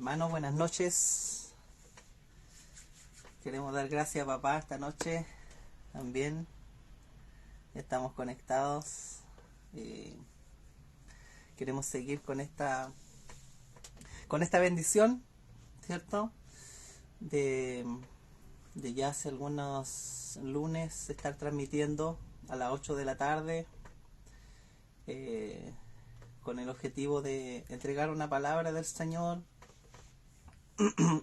hermanos, buenas noches. Queremos dar gracias a papá esta noche también. Estamos conectados. Queremos seguir con esta bendición, ¿cierto? De ya hace algunos lunes estar transmitiendo a las 8 de la tarde con el objetivo de entregar una palabra del Señor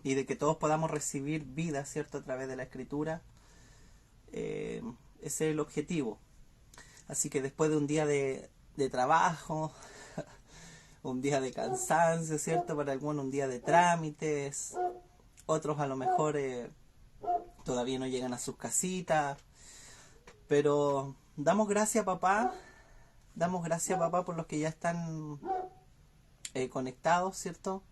y de que todos podamos recibir vida, ¿cierto?, a través de la Escritura. Ese es el objetivo. Así que después de un día de trabajo, un día de cansancio, ¿cierto?, para algunos un día de trámites, otros a lo mejor todavía no llegan a sus casitas, pero damos gracias a papá por los que ya están conectados, ¿cierto?,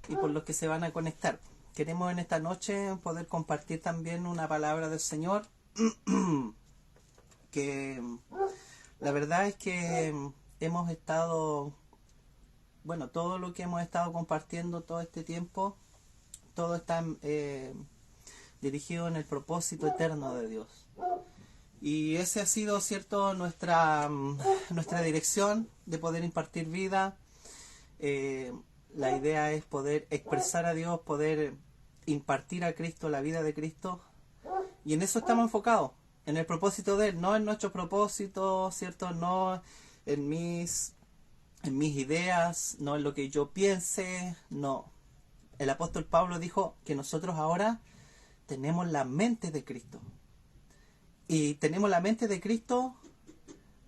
y por los que se van a conectar. Queremos en esta noche poder compartir también una palabra del Señor que la verdad es que hemos estado, todo lo que hemos estado compartiendo todo este tiempo, todo está dirigido en el propósito eterno de Dios. Y ese ha sido, ¿cierto?, nuestra dirección de poder impartir vida. La idea es poder expresar a Dios, poder impartir a Cristo, la vida de Cristo. Y en eso estamos enfocados, en el propósito de Él, no en nuestro propósito, ¿cierto?, no en mis ideas, no en lo que yo piense, no. El apóstol Pablo dijo que nosotros ahora tenemos la mente de Cristo. Y tenemos la mente de Cristo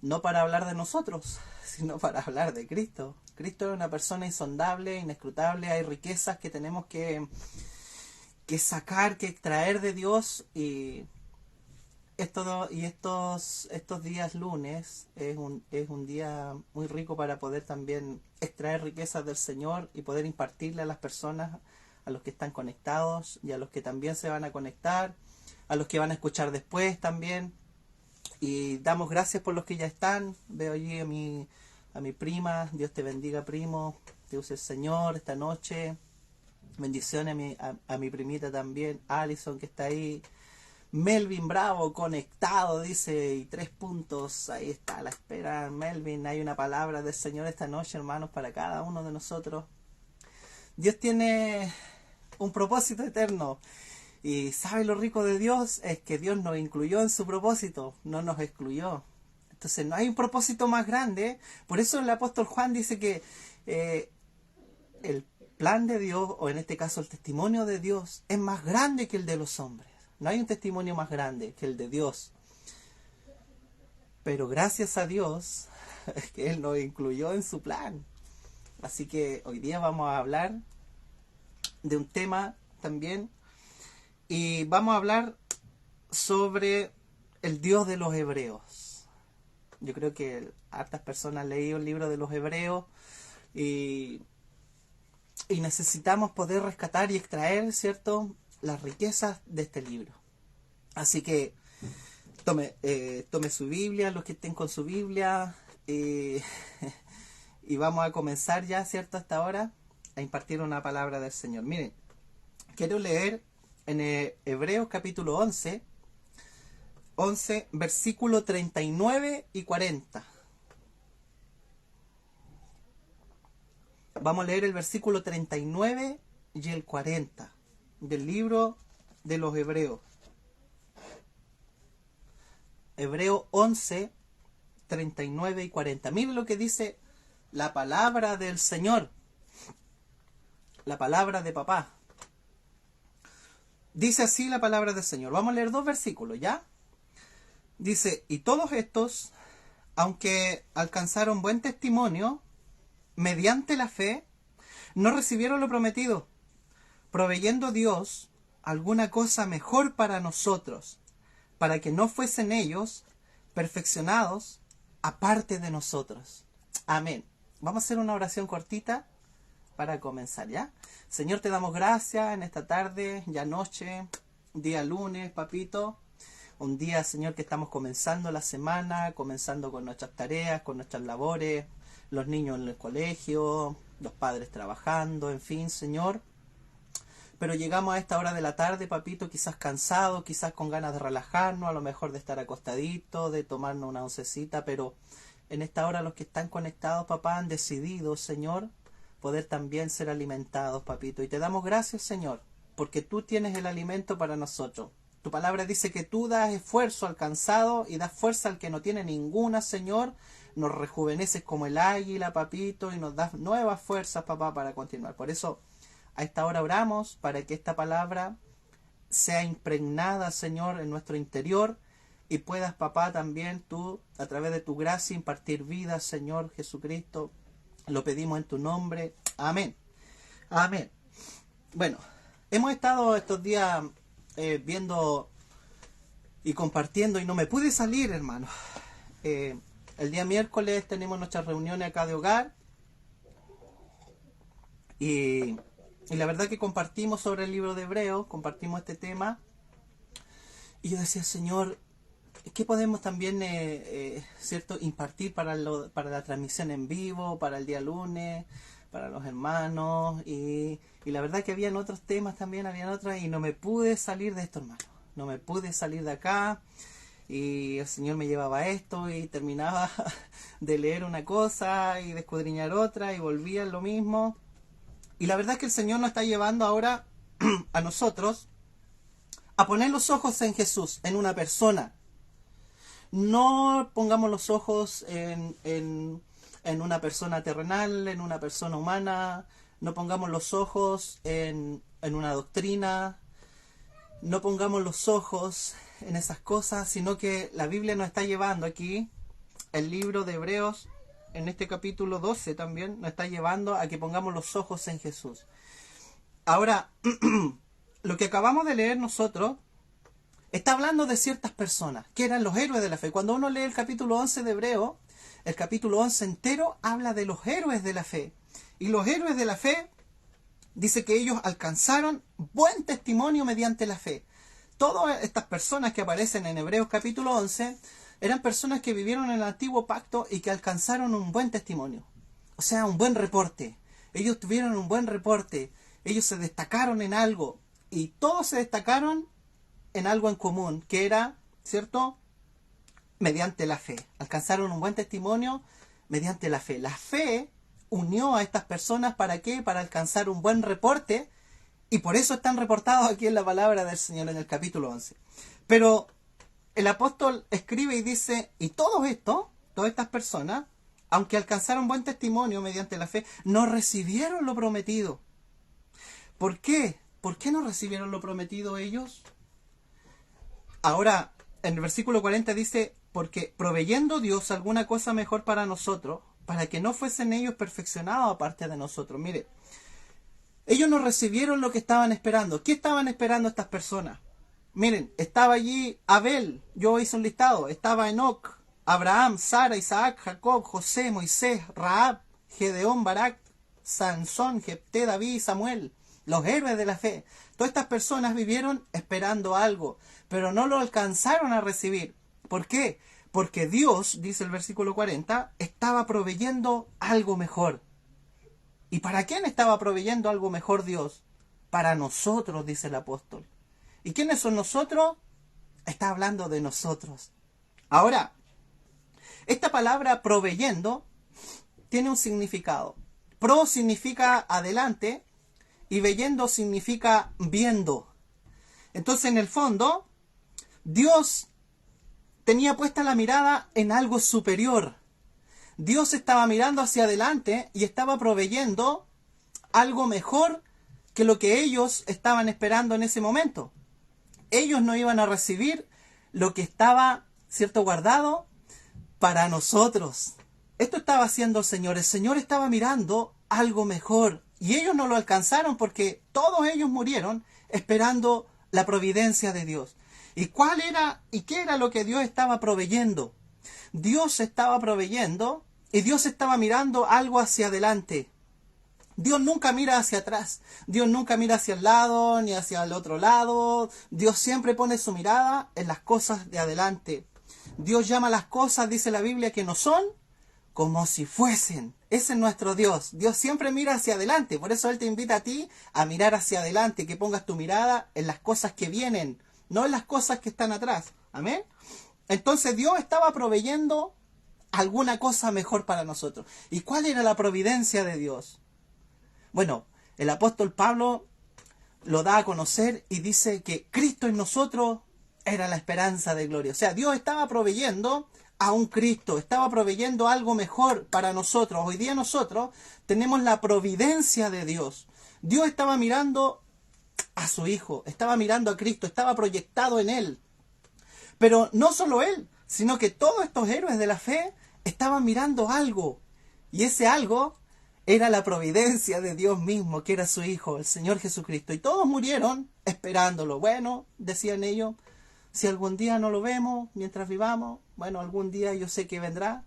no para hablar de nosotros, sino para hablar de Cristo. Cristo es una persona insondable, inescrutable, hay riquezas que tenemos que sacar, que extraer de Dios, y estos días lunes es un día muy rico para poder también extraer riquezas del Señor y poder impartirle a las personas, a los que están conectados y a los que también se van a conectar, a los que van a escuchar después también. Y damos gracias por los que ya están. Veo allí a mi prima. Dios te bendiga, primo. Te use el Señor esta noche. Bendiciones a mi primita también, Alison, que está ahí. Melvin Bravo, conectado, dice, y 3 puntos. Ahí está a la espera, Melvin. Hay una palabra del Señor esta noche, hermanos, para cada uno de nosotros. Dios tiene un propósito eterno. Y ¿sabe lo rico de Dios? Es que Dios nos incluyó en su propósito, no nos excluyó. Entonces no hay un propósito más grande. Por eso el apóstol Juan dice que el plan de Dios, o en este caso el testimonio de Dios, es más grande que el de los hombres. No hay un testimonio más grande que el de Dios. Pero gracias a Dios es que Él nos incluyó en su plan. Así que hoy día vamos a hablar de un tema también. Y vamos a hablar sobre el Dios de los Hebreos. Yo creo que hartas personas han leído el libro de los Hebreos y necesitamos poder rescatar y extraer, ¿cierto?, las riquezas de este libro. Así que tome su Biblia, los que estén con su Biblia, y vamos a comenzar ya, ¿cierto?, hasta ahora a impartir una palabra del Señor. Miren, quiero leer en Hebreos capítulo 11, versículo 39 y 40. Vamos a leer el versículo 39 y el 40 del libro de los Hebreos. Hebreos 11, 39 y 40. Miren lo que dice la palabra del Señor, la palabra de papá. Dice así la palabra del Señor. Vamos a leer 2 versículos, ¿ya? Dice, y todos estos, aunque alcanzaron buen testimonio, mediante la fe, no recibieron lo prometido, proveyendo Dios alguna cosa mejor para nosotros, para que no fuesen ellos perfeccionados aparte de nosotros. Amén. Vamos a hacer una oración cortita para comenzar, ¿ya? Señor, te damos gracias en esta tarde, ya noche, día lunes, papito. Un día, Señor, que estamos comenzando la semana, comenzando con nuestras tareas, con nuestras labores, los niños en el colegio, los padres trabajando, en fin, Señor. pero llegamos a esta hora de la tarde, papito, quizás cansados, quizás con ganas de relajarnos, a lo mejor de estar acostadito, de tomarnos una oncecita, pero en esta hora los que están conectados, papá, han decidido, Señor, poder también ser alimentados, papito. Y te damos gracias, Señor, porque tú tienes el alimento para nosotros. Tu palabra dice que tú das esfuerzo al cansado y das fuerza al que no tiene ninguna, Señor. Nos rejuveneces como el águila, papito, y nos das nuevas fuerzas, papá, para continuar. Por eso, a esta hora oramos para que esta palabra sea impregnada, Señor, en nuestro interior y puedas, papá, también tú, a través de tu gracia, impartir vida, Señor Jesucristo. Lo pedimos en tu nombre. Amén. Amén. Bueno, hemos estado estos días viendo y compartiendo y no me pude salir, hermano. El día miércoles tenemos nuestras reuniones acá de hogar y la verdad que compartimos sobre el libro de Hebreos, compartimos este tema y yo decía, Señor, ¿qué podemos también cierto, impartir para la transmisión en vivo, para el día lunes, para los hermanos? Y la verdad que habían otros temas también, y no me pude salir de esto, hermano. No me pude salir de acá y el Señor me llevaba a esto y terminaba de leer una cosa y de escudriñar otra y volvía en lo mismo. Y la verdad es que el Señor nos está llevando ahora a nosotros a poner los ojos en Jesús, en una persona. No pongamos los ojos en una persona terrenal, en una persona humana. No pongamos los ojos en una doctrina. No pongamos los ojos en esas cosas, sino que la Biblia nos está llevando aquí, el libro de Hebreos, en este capítulo 12 también, nos está llevando a que pongamos los ojos en Jesús. Ahora, lo que acabamos de leer nosotros está hablando de ciertas personas, que eran los héroes de la fe. Cuando uno lee el capítulo 11 de Hebreo, el capítulo 11 entero habla de los héroes de la fe. Y los héroes de la fe, dice que ellos alcanzaron buen testimonio mediante la fe. Todas estas personas que aparecen en Hebreos capítulo 11 eran personas que vivieron en el antiguo pacto y que alcanzaron un buen testimonio. O sea, un buen reporte. Ellos tuvieron un buen reporte. Ellos se destacaron en algo. Y todos se destacaron en algo en común, que era, ¿cierto?, mediante la fe. Alcanzaron un buen testimonio mediante la fe. La fe unió a estas personas, ¿para qué? Para alcanzar un buen reporte, y por eso están reportados aquí en la palabra del Señor en el capítulo 11. Pero el apóstol escribe y dice, y todo esto, todas estas personas, aunque alcanzaron buen testimonio mediante la fe, no recibieron lo prometido. ¿Por qué? ¿Por qué no recibieron lo prometido ellos? Ahora, en el versículo 40 dice, porque proveyendo Dios alguna cosa mejor para nosotros, para que no fuesen ellos perfeccionados aparte de nosotros. Mire, ellos no recibieron lo que estaban esperando. ¿Qué estaban esperando estas personas? Miren, estaba allí Abel, yo hice un listado, estaba Enoc, Abraham, Sara, Isaac, Jacob, José, Moisés, Rahab, Gedeón, Barak, Sansón, Jefté, David y Samuel, los héroes de la fe. Todas estas personas vivieron esperando algo, pero no lo alcanzaron a recibir. ¿Por qué? Porque Dios, dice el versículo 40, estaba proveyendo algo mejor. ¿Y para quién estaba proveyendo algo mejor Dios? Para nosotros, dice el apóstol. ¿Y quiénes son nosotros? Está hablando de nosotros. Ahora, esta palabra proveyendo tiene un significado. Pro significa adelante y veyendo significa viendo. Entonces, en el fondo, Dios tenía puesta la mirada en algo superior. Dios estaba mirando hacia adelante y estaba proveyendo algo mejor que lo que ellos estaban esperando en ese momento. Ellos no iban a recibir lo que estaba, ¿cierto?, guardado para nosotros. Esto estaba haciendo el Señor. El Señor estaba mirando algo mejor y ellos no lo alcanzaron porque todos ellos murieron esperando la providencia de Dios. ¿Y cuál era y qué era lo que Dios estaba proveyendo? Dios estaba proveyendo y Dios estaba mirando algo hacia adelante. Dios nunca mira hacia atrás. Dios nunca mira hacia el lado ni hacia el otro lado. Dios siempre pone su mirada en las cosas de adelante. Dios llama las cosas, dice la Biblia, que no son como si fuesen. Ese es nuestro Dios. Dios siempre mira hacia adelante. Por eso Él te invita a ti a mirar hacia adelante, que pongas tu mirada en las cosas que vienen, no en las cosas que están atrás. Amén. Entonces Dios estaba proveyendo alguna cosa mejor para nosotros. ¿Y cuál era la providencia de Dios? Bueno, el apóstol Pablo lo da a conocer y dice que Cristo en nosotros era la esperanza de gloria. O sea, Dios estaba proveyendo a un Cristo, estaba proveyendo algo mejor para nosotros. Hoy día nosotros tenemos la providencia de Dios. Dios estaba mirando a su Hijo, estaba mirando a Cristo, estaba proyectado en Él. Pero no solo Él, sino que todos estos héroes de la fe estaban mirando algo. Y ese algo era la providencia de Dios mismo, que era su Hijo, el Señor Jesucristo. Y todos murieron esperándolo. Bueno, decían ellos, si algún día no lo vemos mientras vivamos, bueno, algún día yo sé que vendrá.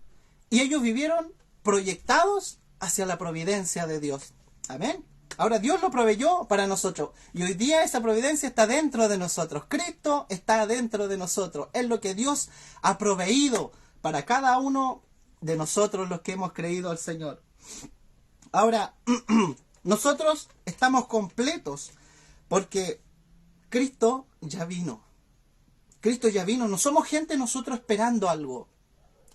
Y ellos vivieron proyectados hacia la providencia de Dios. Amén. Ahora Dios lo proveyó para nosotros. Y hoy día esa providencia está dentro de nosotros. Cristo está dentro de nosotros. Es lo que Dios ha proveído para cada uno de nosotros los que hemos creído al Señor. Ahora, nosotros estamos completos porque Cristo ya vino. Cristo ya vino. No somos gente nosotros esperando algo.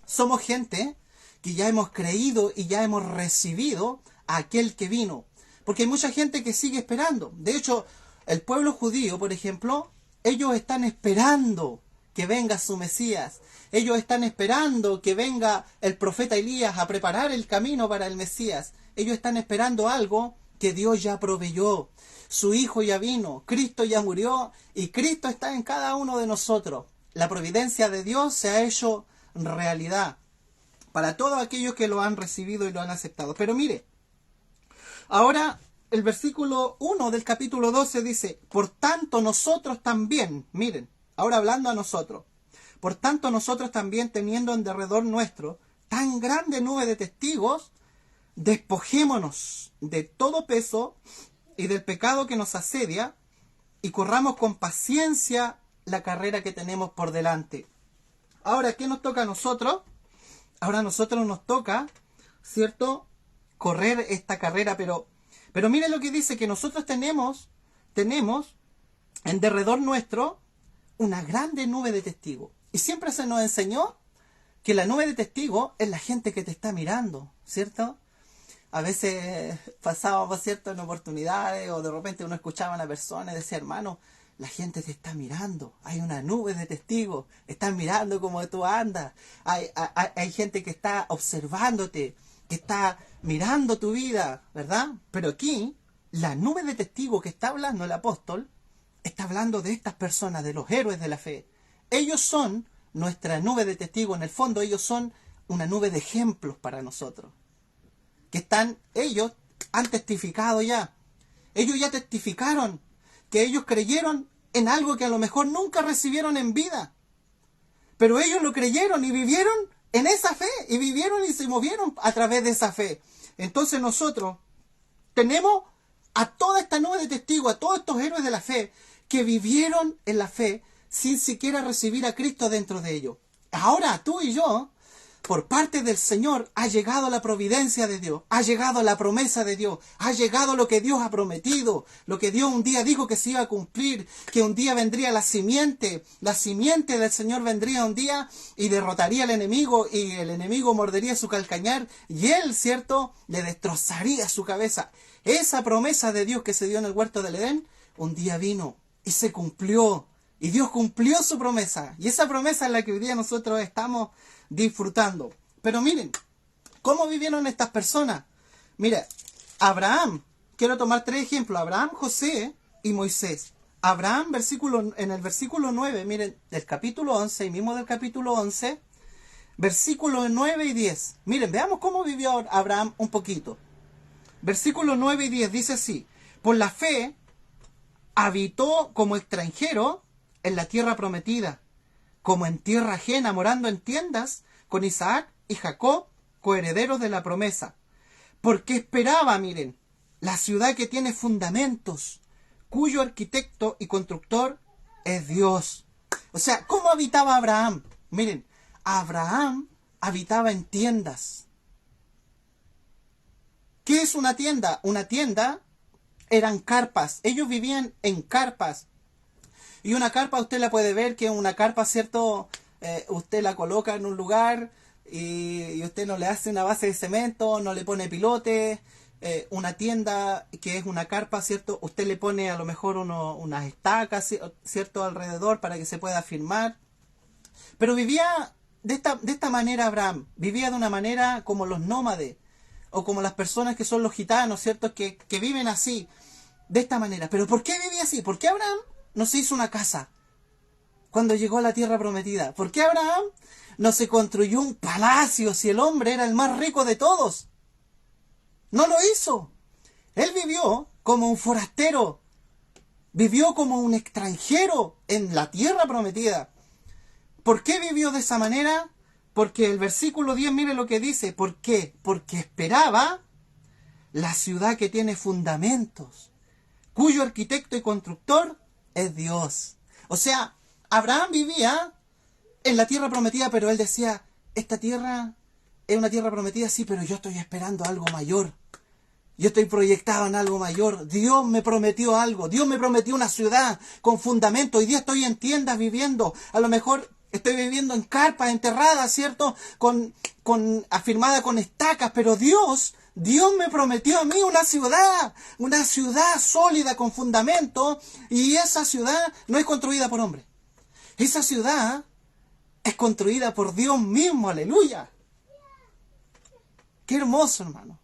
Somos gente que ya hemos creído y ya hemos recibido a aquel que vino. Porque hay mucha gente que sigue esperando. De hecho, el pueblo judío, por ejemplo, ellos están esperando que venga su Mesías. Ellos están esperando que venga el profeta Elías a preparar el camino para el Mesías. Ellos están esperando algo que Dios ya proveyó. Su Hijo ya vino, Cristo ya murió y Cristo está en cada uno de nosotros. La providencia de Dios se ha hecho realidad para todos aquellos que lo han recibido y lo han aceptado. Pero mire, ahora el versículo 1 del capítulo 12 dice, por tanto nosotros también, miren, ahora hablando a nosotros, por tanto nosotros también teniendo en derredor nuestro tan grande nube de testigos, despojémonos de todo peso y del pecado que nos asedia y corramos con paciencia la carrera que tenemos por delante. Ahora, ¿qué nos toca a nosotros? Ahora a nosotros nos toca, ¿cierto?, correr esta carrera, pero miren lo que dice, que nosotros tenemos en derredor nuestro una grande nube de testigos. Y siempre se nos enseñó que la nube de testigos es la gente que te está mirando, ¿cierto? A veces pasábamos, ¿cierto?, en oportunidades o de repente uno escuchaba a una persona y decía, hermano, la gente te está mirando, hay una nube de testigos, están mirando cómo tú andas, hay gente que está observándote, que está mirando tu vida, ¿verdad? Pero aquí, la nube de testigos que está hablando el apóstol, está hablando de estas personas, de los héroes de la fe. Ellos son nuestra nube de testigos, en el fondo ellos son una nube de ejemplos para nosotros. Que ellos han testificado ya. Ellos ya testificaron que ellos creyeron en algo que a lo mejor nunca recibieron en vida. Pero ellos lo creyeron y vivieron en esa fe, y vivieron y se movieron a través de esa fe. Entonces nosotros tenemos a toda esta nube de testigos, a todos estos héroes de la fe, que vivieron en la fe sin siquiera recibir a Cristo dentro de ellos. Ahora tú y yo, por parte del Señor, ha llegado la providencia de Dios, ha llegado la promesa de Dios, ha llegado lo que Dios ha prometido, lo que Dios un día dijo que se iba a cumplir, que un día vendría la simiente del Señor vendría un día y derrotaría al enemigo, y el enemigo mordería su calcañar, y él, ¿cierto?, le destrozaría su cabeza. Esa promesa de Dios que se dio en el huerto del Edén, un día vino y se cumplió, y Dios cumplió su promesa, y esa promesa es la que hoy día nosotros estamos disfrutando. Pero miren, ¿cómo vivieron estas personas? Mira, Abraham, quiero tomar 3 ejemplos, Abraham, José y Moisés. Abraham, en el versículo 9, miren, del capítulo 11, y mismo del capítulo 11, versículos 9 y 10. Miren, veamos cómo vivió Abraham un poquito. Versículos 9 y 10 dice así: por la fe habitó como extranjero en la tierra prometida, como en tierra ajena, morando en tiendas con Isaac y Jacob, coherederos de la promesa. Porque esperaba, miren, la ciudad que tiene fundamentos, cuyo arquitecto y constructor es Dios. O sea, ¿cómo habitaba Abraham? Miren, Abraham habitaba en tiendas. ¿Qué es una tienda? Una tienda eran carpas. Ellos vivían en carpas. Y una carpa usted la puede ver, que es una carpa, ¿cierto? Usted la coloca en un lugar y usted no le hace una base de cemento, no le pone pilotes. Una tienda que es una carpa, ¿cierto? Usted le pone a lo mejor unas estacas, ¿cierto? Alrededor para que se pueda firmar. Pero vivía de esta manera Abraham. Vivía de una manera como los nómades o como las personas que son los gitanos, ¿cierto? Que viven así, de esta manera. ¿Pero por qué vivía así? ¿Por qué Abraham no se hizo una casa cuando llegó a la tierra prometida? ¿Por qué Abraham no se construyó un palacio si el hombre era el más rico de todos? No lo hizo. Él vivió como un forastero. Vivió como un extranjero en la tierra prometida. ¿Por qué vivió de esa manera? Porque el versículo 10, mire lo que dice. ¿Por qué? Porque esperaba la ciudad que tiene fundamentos, cuyo arquitecto y constructor es Dios. O sea, Abraham vivía en la tierra prometida, pero él decía, esta tierra es una tierra prometida, sí, pero yo estoy esperando algo mayor. Yo estoy proyectado en algo mayor. Dios me prometió algo. Dios me prometió una ciudad con fundamento. Hoy día estoy en tiendas viviendo. A lo mejor estoy viviendo en carpas enterradas, ¿cierto? Afirmada con estacas. Pero Dios me prometió a mí una ciudad sólida con fundamento. Y esa ciudad no es construida por hombre. Esa ciudad es construida por Dios mismo. Aleluya. Qué hermoso, hermano.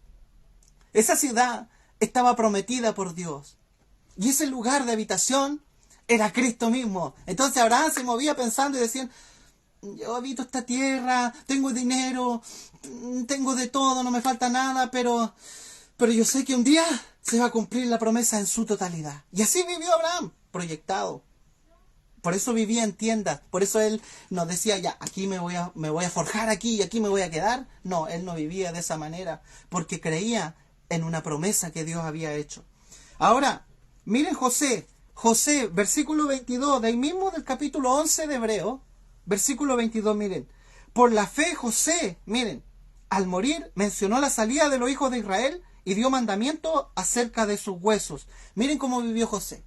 Esa ciudad estaba prometida por Dios. Y ese lugar de habitación era Cristo mismo. Entonces Abraham se movía pensando y decía, yo habito esta tierra, tengo dinero, tengo de todo, no me falta nada, pero yo sé que un día se va a cumplir la promesa en su totalidad. Y así vivió Abraham, proyectado. Por eso vivía en tiendas. Por eso él nos decía, ya, aquí me voy a forjar aquí y aquí me voy a quedar. No, él no vivía de esa manera, porque creía en una promesa que Dios había hecho. Ahora, miren José, versículo 22, de ahí mismo del capítulo 11 de Hebreo, versículo 22, miren. Por la fe José, miren, al morir mencionó la salida de los hijos de Israel y dio mandamiento acerca de sus huesos. Miren cómo vivió José.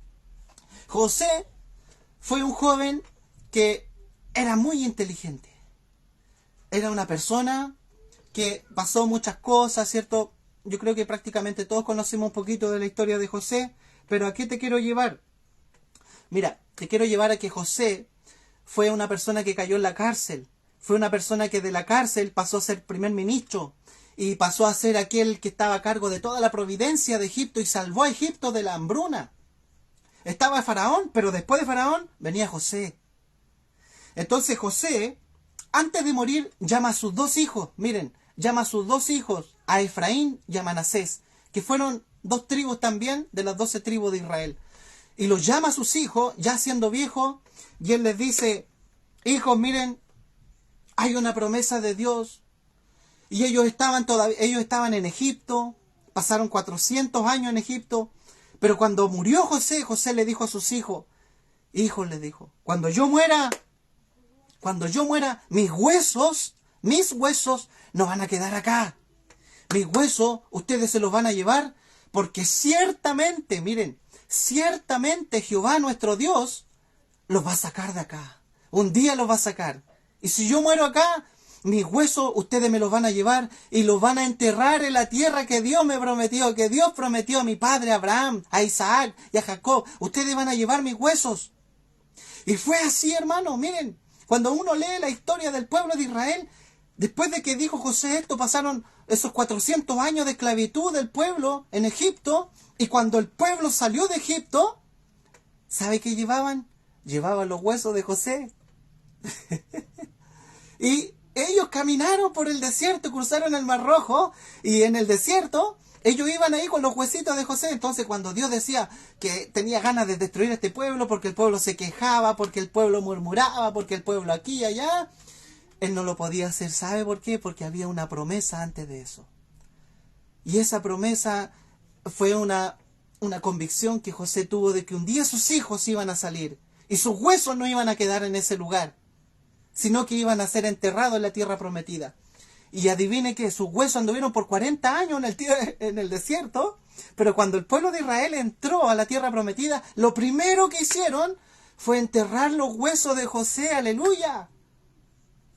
José fue un joven que era muy inteligente. Era una persona que pasó muchas cosas, ¿cierto? Yo creo que prácticamente todos conocemos un poquito de la historia de José, pero ¿a qué te quiero llevar? Mira, te quiero llevar a que José fue una persona que cayó en la cárcel, fue una persona que de la cárcel pasó a ser primer ministro y pasó a ser aquel que estaba a cargo de toda la providencia de Egipto y salvó a Egipto de la hambruna. Estaba Faraón, pero después de Faraón venía José. Entonces José, antes de morir, llama a sus dos hijos, miren, llama a sus dos hijos, a Efraín y a Manasés, que fueron dos tribus también de las 12 tribus de Israel. Y los llama a sus hijos, ya siendo viejos, y él les dice, hijos, miren, hay una promesa de Dios. Y ellos estaban en Egipto, pasaron 400 años en Egipto, pero cuando murió José, José le dijo a sus hijos, hijos, le dijo, cuando yo muera, mis huesos no van a quedar acá. Mis huesos ustedes se los van a llevar porque ciertamente, miren, ciertamente Jehová nuestro Dios los va a sacar de acá. Un día los va a sacar. Y si yo muero acá, mis huesos ustedes me los van a llevar y los van a enterrar en la tierra que Dios me prometió, que Dios prometió a mi padre Abraham, a Isaac y a Jacob. Ustedes van a llevar mis huesos. Y fue así, hermano, miren, cuando uno lee la historia del pueblo de Israel, después de que dijo José esto, pasaron esos 400 años de esclavitud del pueblo en Egipto, y cuando el pueblo salió de Egipto, ¿sabe qué llevaban? Llevaban los huesos de José. Y ellos caminaron por el desierto, cruzaron el Mar Rojo, y en el desierto ellos iban ahí con los huesitos de José. Entonces cuando Dios decía que tenía ganas de destruir a este pueblo porque el pueblo se quejaba, porque el pueblo murmuraba, porque el pueblo aquí y allá, él no lo podía hacer. ¿Sabe por qué? Porque había una promesa antes de eso. Y esa promesa fue una convicción que José tuvo de que un día sus hijos iban a salir y sus huesos no iban a quedar en ese lugar, sino que iban a ser enterrados en la tierra prometida. Y adivine que sus huesos anduvieron por 40 años en el desierto. Pero cuando el pueblo de Israel entró a la tierra prometida, lo primero que hicieron fue enterrar los huesos de José. ¡Aleluya!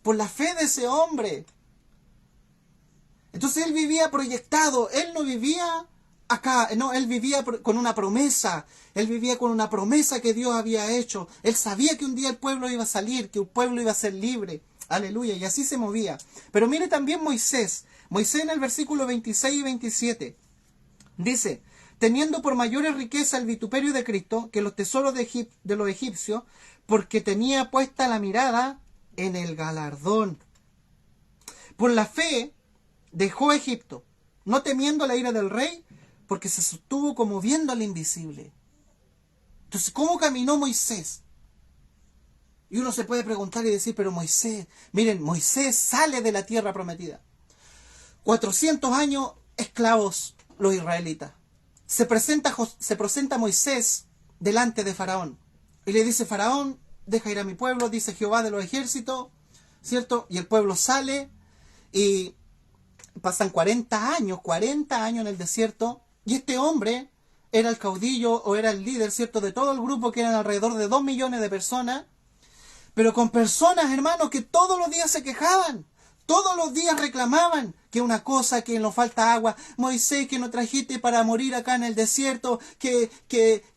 Por la fe de ese hombre. Entonces él vivía proyectado. Él no vivía acá. No, él vivía con una promesa. Él vivía con una promesa que Dios había hecho. Él sabía que un día el pueblo iba a salir, que el pueblo iba a ser libre. Aleluya. Y así se movía. Pero mire también Moisés. Moisés en el versículo 26 y 27. Dice, teniendo por mayores riqueza el vituperio de Cristo que los tesoros de los egipcios, porque tenía puesta la mirada en el galardón. Por la fe dejó Egipto, no temiendo la ira del rey, porque se sostuvo como viendo al invisible. Entonces, ¿cómo caminó Moisés? Y uno se puede preguntar y decir, pero Moisés, miren, Moisés sale de la tierra prometida. 400 años esclavos los israelitas. Se presenta Moisés delante de Faraón. Y le dice, Faraón, deja ir a mi pueblo, dice Jehová de los ejércitos, ¿cierto? Y el pueblo sale y pasan 40 años en el desierto. Y este hombre era el caudillo o era el líder, ¿cierto? De todo el grupo, que eran alrededor de 2 millones de personas. Pero con personas, hermanos, que todos los días se quejaban. Todos los días reclamaban que una cosa, que nos falta agua. Moisés, que nos trajiste para morir acá en el desierto, que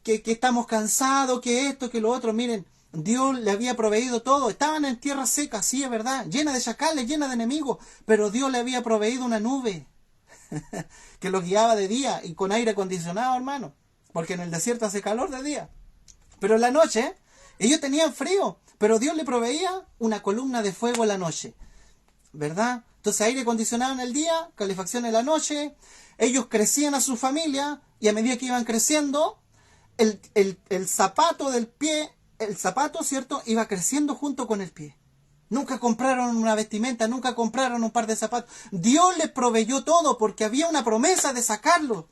estamos cansados, que esto, que lo otro. Miren, Dios le había proveído todo. Estaban en tierra seca, sí, es verdad, llena de chacales, llena de enemigos. Pero Dios le había proveído una nube que los guiaba de día y con aire acondicionado, hermano. Porque en el desierto hace calor de día. Pero en la noche, ellos tenían frío. Pero Dios le proveía una columna de fuego en la noche. ¿Verdad? Entonces aire acondicionado en el día, calefacción en la noche, ellos crecían a su familia y a medida que iban creciendo, el zapato del pie, el zapato, ¿cierto?, iba creciendo junto con el pie. Nunca compraron una vestimenta, nunca compraron un par de zapatos. Dios les proveyó todo porque había una promesa de sacarlo.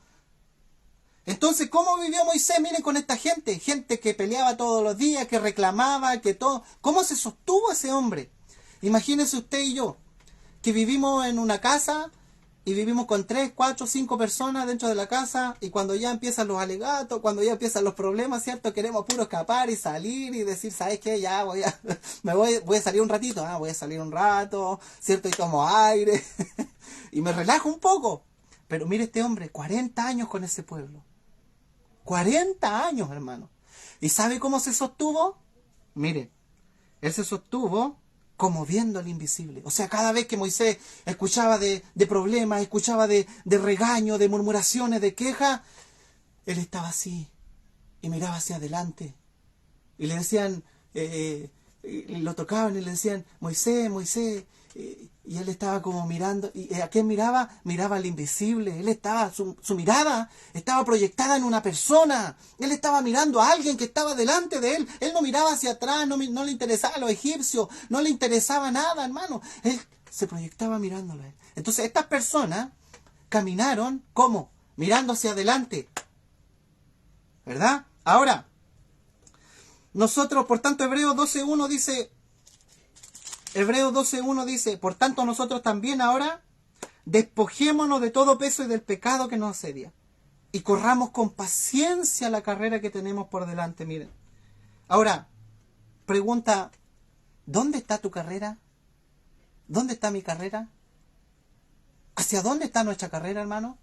Entonces, ¿cómo vivió Moisés? Miren, con esta gente, gente que peleaba todos los días, que reclamaba, que todo. ¿Cómo se sostuvo ese hombre? Imagínense usted y yo, que vivimos en una casa y vivimos con 3, 4, 5 personas dentro de la casa, y cuando ya empiezan los alegatos, cuando ya empiezan los problemas, ¿cierto? Queremos puro escapar y salir y decir, ¿sabes qué? Ya voy a salir un ratito, voy a salir un rato, ¿cierto? Y tomo aire y me relajo un poco. Pero mire este hombre, 40 años con ese pueblo. 40 años, hermano. ¿Y sabe cómo se sostuvo? Mire, él se sostuvo como viendo al invisible. O sea, cada vez que Moisés escuchaba de problemas, escuchaba de regaño, de murmuraciones, de quejas, él estaba así y miraba hacia adelante. Y le decían, lo tocaban y le decían, Moisés, Moisés. Y él estaba como mirando. ¿Y a quién miraba? Miraba al invisible. Él estaba, su mirada estaba proyectada en una persona. Él estaba mirando a alguien que estaba delante de él. Él no miraba hacia atrás, no le interesaba a los egipcios, no le interesaba nada, hermano. Él se proyectaba mirándolo a él. Entonces estas personas caminaron, ¿cómo? Mirando hacia adelante. ¿Verdad? Ahora, nosotros, por tanto, Hebreos 12.1 dice, por tanto nosotros también ahora despojémonos de todo peso y del pecado que nos asedia y corramos con paciencia la carrera que tenemos por delante. Miren. Ahora, pregunta, ¿dónde está tu carrera? ¿Dónde está mi carrera? ¿Hacia dónde está nuestra carrera, hermano?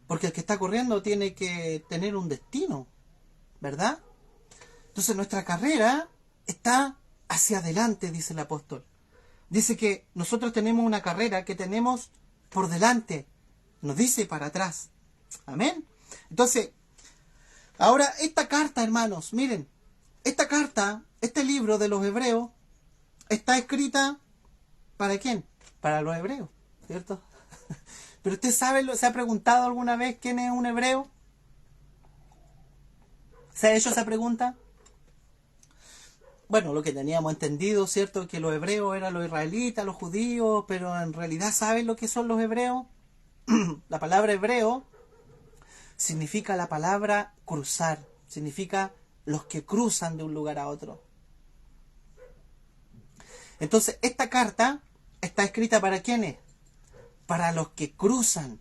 Porque el que está corriendo tiene que tener un destino, ¿verdad? Entonces nuestra carrera está hacia adelante, dice el apóstol. Dice que nosotros tenemos una carrera que tenemos por delante. Nos dice para atrás. Amén. Entonces, ahora esta carta, hermanos, miren, esta carta, este libro de los Hebreos, está escrita ¿para quién? Para los hebreos, ¿cierto? Pero usted sabe, ¿se ha preguntado alguna vez quién es un hebreo? ¿Se ha hecho esa pregunta? Bueno, lo que teníamos entendido, ¿cierto? Que los hebreos eran los israelitas, los judíos, pero en realidad, ¿saben lo que son los hebreos? La palabra hebreo significa la palabra cruzar, significa los que cruzan de un lugar a otro. Entonces, esta carta está escrita ¿para quiénes? Para los que cruzan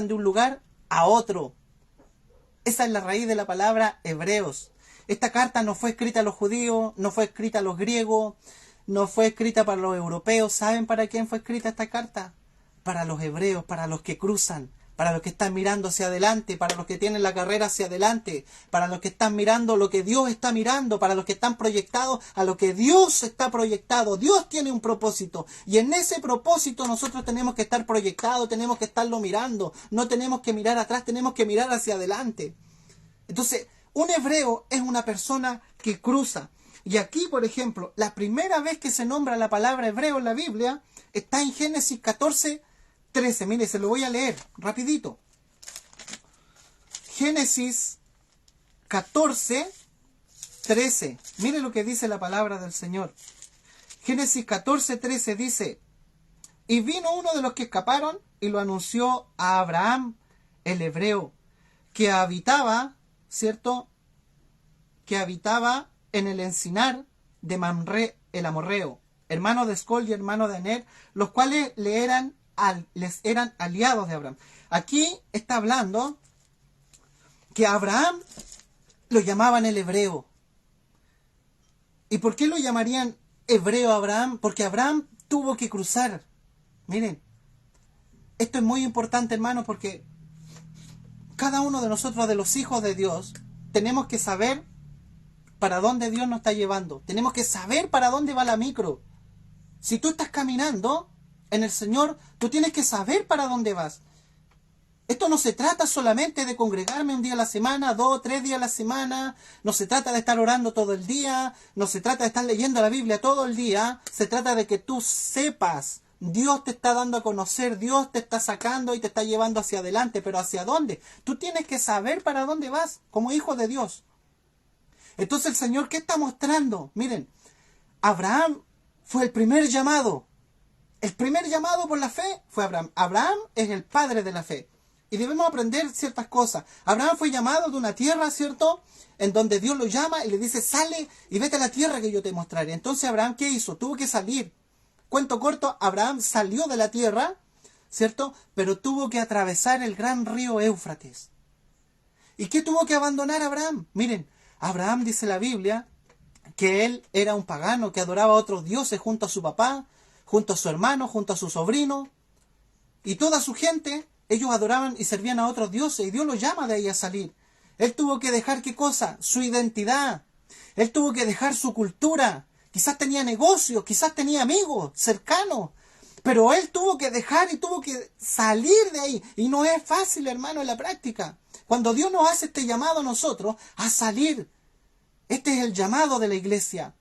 de un lugar a otro. Esa es la raíz de la palabra hebreos. Esta carta no fue escrita a los judíos, no fue escrita a los griegos, no fue escrita para los europeos. ¿Saben para quién fue escrita esta carta? Para los hebreos, para los que cruzan, para los que están mirando hacia adelante, para los que tienen la carrera hacia adelante, para los que están mirando lo que Dios está mirando, para los que están proyectados a lo que Dios está proyectado. Dios tiene un propósito y en ese propósito nosotros tenemos que estar proyectados, tenemos que estarlo mirando, no tenemos que mirar atrás, tenemos que mirar hacia adelante. Entonces, un hebreo es una persona que cruza. Y aquí, por ejemplo, la primera vez que se nombra la palabra hebreo en la Biblia está en Génesis 14:13. Mire, se lo voy a leer rapidito. Génesis 14:13. Mire lo que dice la palabra del Señor. Génesis 14:13 dice: y vino uno de los que escaparon y lo anunció a Abraham, el hebreo, que habitaba, ¿cierto? Que habitaba en el encinar de Mamre el amorreo, hermano de Escol y hermano de Aner, los cuales les eran aliados de Abraham. Aquí está hablando que a Abraham lo llamaban el hebreo. ¿Y por qué lo llamarían hebreo a Abraham? Porque Abraham tuvo que cruzar. Miren, esto es muy importante, hermanos, porque cada uno de nosotros, de los hijos de Dios, tenemos que saber para dónde Dios nos está llevando. Tenemos que saber para dónde va la micro. Si tú estás caminando en el Señor, tú tienes que saber para dónde vas. Esto no se trata solamente de congregarme un día a la semana, 2 o 3 días a la semana. No se trata de estar orando todo el día. No se trata de estar leyendo la Biblia todo el día. Se trata de que tú sepas. Dios te está dando a conocer, Dios te está sacando y te está llevando hacia adelante. ¿Pero hacia dónde? Tú tienes que saber para dónde vas como hijo de Dios. Entonces el Señor, ¿qué está mostrando? Miren, Abraham fue el primer llamado. El primer llamado por la fe fue Abraham. Abraham es el padre de la fe. Y debemos aprender ciertas cosas. Abraham fue llamado de una tierra, ¿cierto? En donde Dios lo llama y le dice, sale y vete a la tierra que yo te mostraré. Entonces Abraham, ¿qué hizo? Tuvo que salir. Cuento corto, Abraham salió de la tierra, ¿cierto? Pero tuvo que atravesar el gran río Éufrates. ¿Y qué tuvo que abandonar Abraham? Miren, Abraham, dice la Biblia, que él era un pagano que adoraba a otros dioses junto a su papá, junto a su hermano, junto a su sobrino. Y toda su gente, ellos adoraban y servían a otros dioses. Y Dios lo llama de ahí a salir. Él tuvo que dejar, ¿qué cosa? Su identidad. Él tuvo que dejar su cultura. Quizás tenía negocios, quizás tenía amigos cercanos. Pero él tuvo que dejar y tuvo que salir de ahí. Y no es fácil, hermano, en la práctica. Cuando Dios nos hace este llamado a nosotros a salir. Este es el llamado de la iglesia.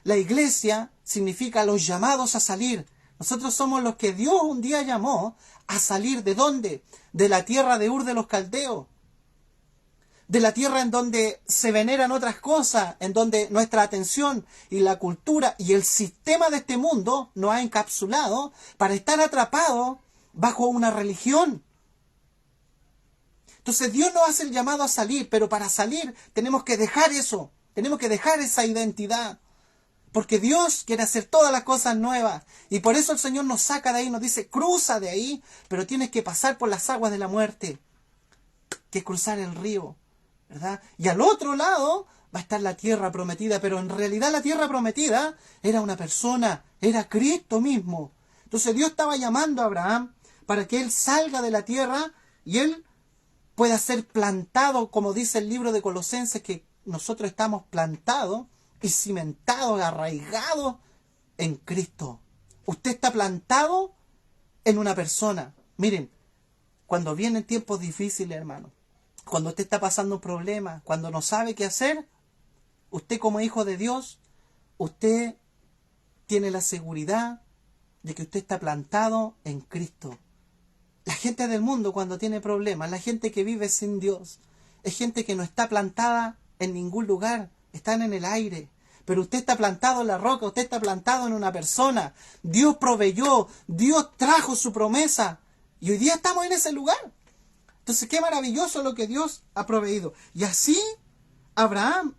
La iglesia significa los llamados a salir. Nosotros somos los que Dios un día llamó a salir. ¿De dónde? De la tierra de Ur de los Caldeos. De la tierra en donde se veneran otras cosas, en donde nuestra atención y la cultura y el sistema de este mundo nos ha encapsulado para estar atrapados bajo una religión. Entonces Dios nos hace el llamado a salir, pero para salir tenemos que dejar eso, tenemos que dejar esa identidad. Porque Dios quiere hacer todas las cosas nuevas. Y por eso el Señor nos saca de ahí, nos dice, cruza de ahí, pero tienes que pasar por las aguas de la muerte, que es cruzar el río, ¿verdad? Y al otro lado va a estar la tierra prometida, pero en realidad la tierra prometida era una persona, era Cristo mismo. Entonces Dios estaba llamando a Abraham para que él salga de la tierra y él pueda ser plantado, como dice el libro de Colosenses, que nosotros estamos plantados y cimentados, arraigados en Cristo. Usted está plantado en una persona. Miren, cuando vienen tiempos difíciles, hermano, cuando usted está pasando un problema, cuando no sabe qué hacer, usted como hijo de Dios, usted tiene la seguridad de que usted está plantado en Cristo. La gente del mundo cuando tiene problemas, la gente que vive sin Dios, es gente que no está plantada en ningún lugar, están en el aire. Pero usted está plantado en la roca, usted está plantado en una persona. Dios proveyó, Dios trajo su promesa. Y hoy día estamos en ese lugar. Entonces, qué maravilloso lo que Dios ha proveído. Y así Abraham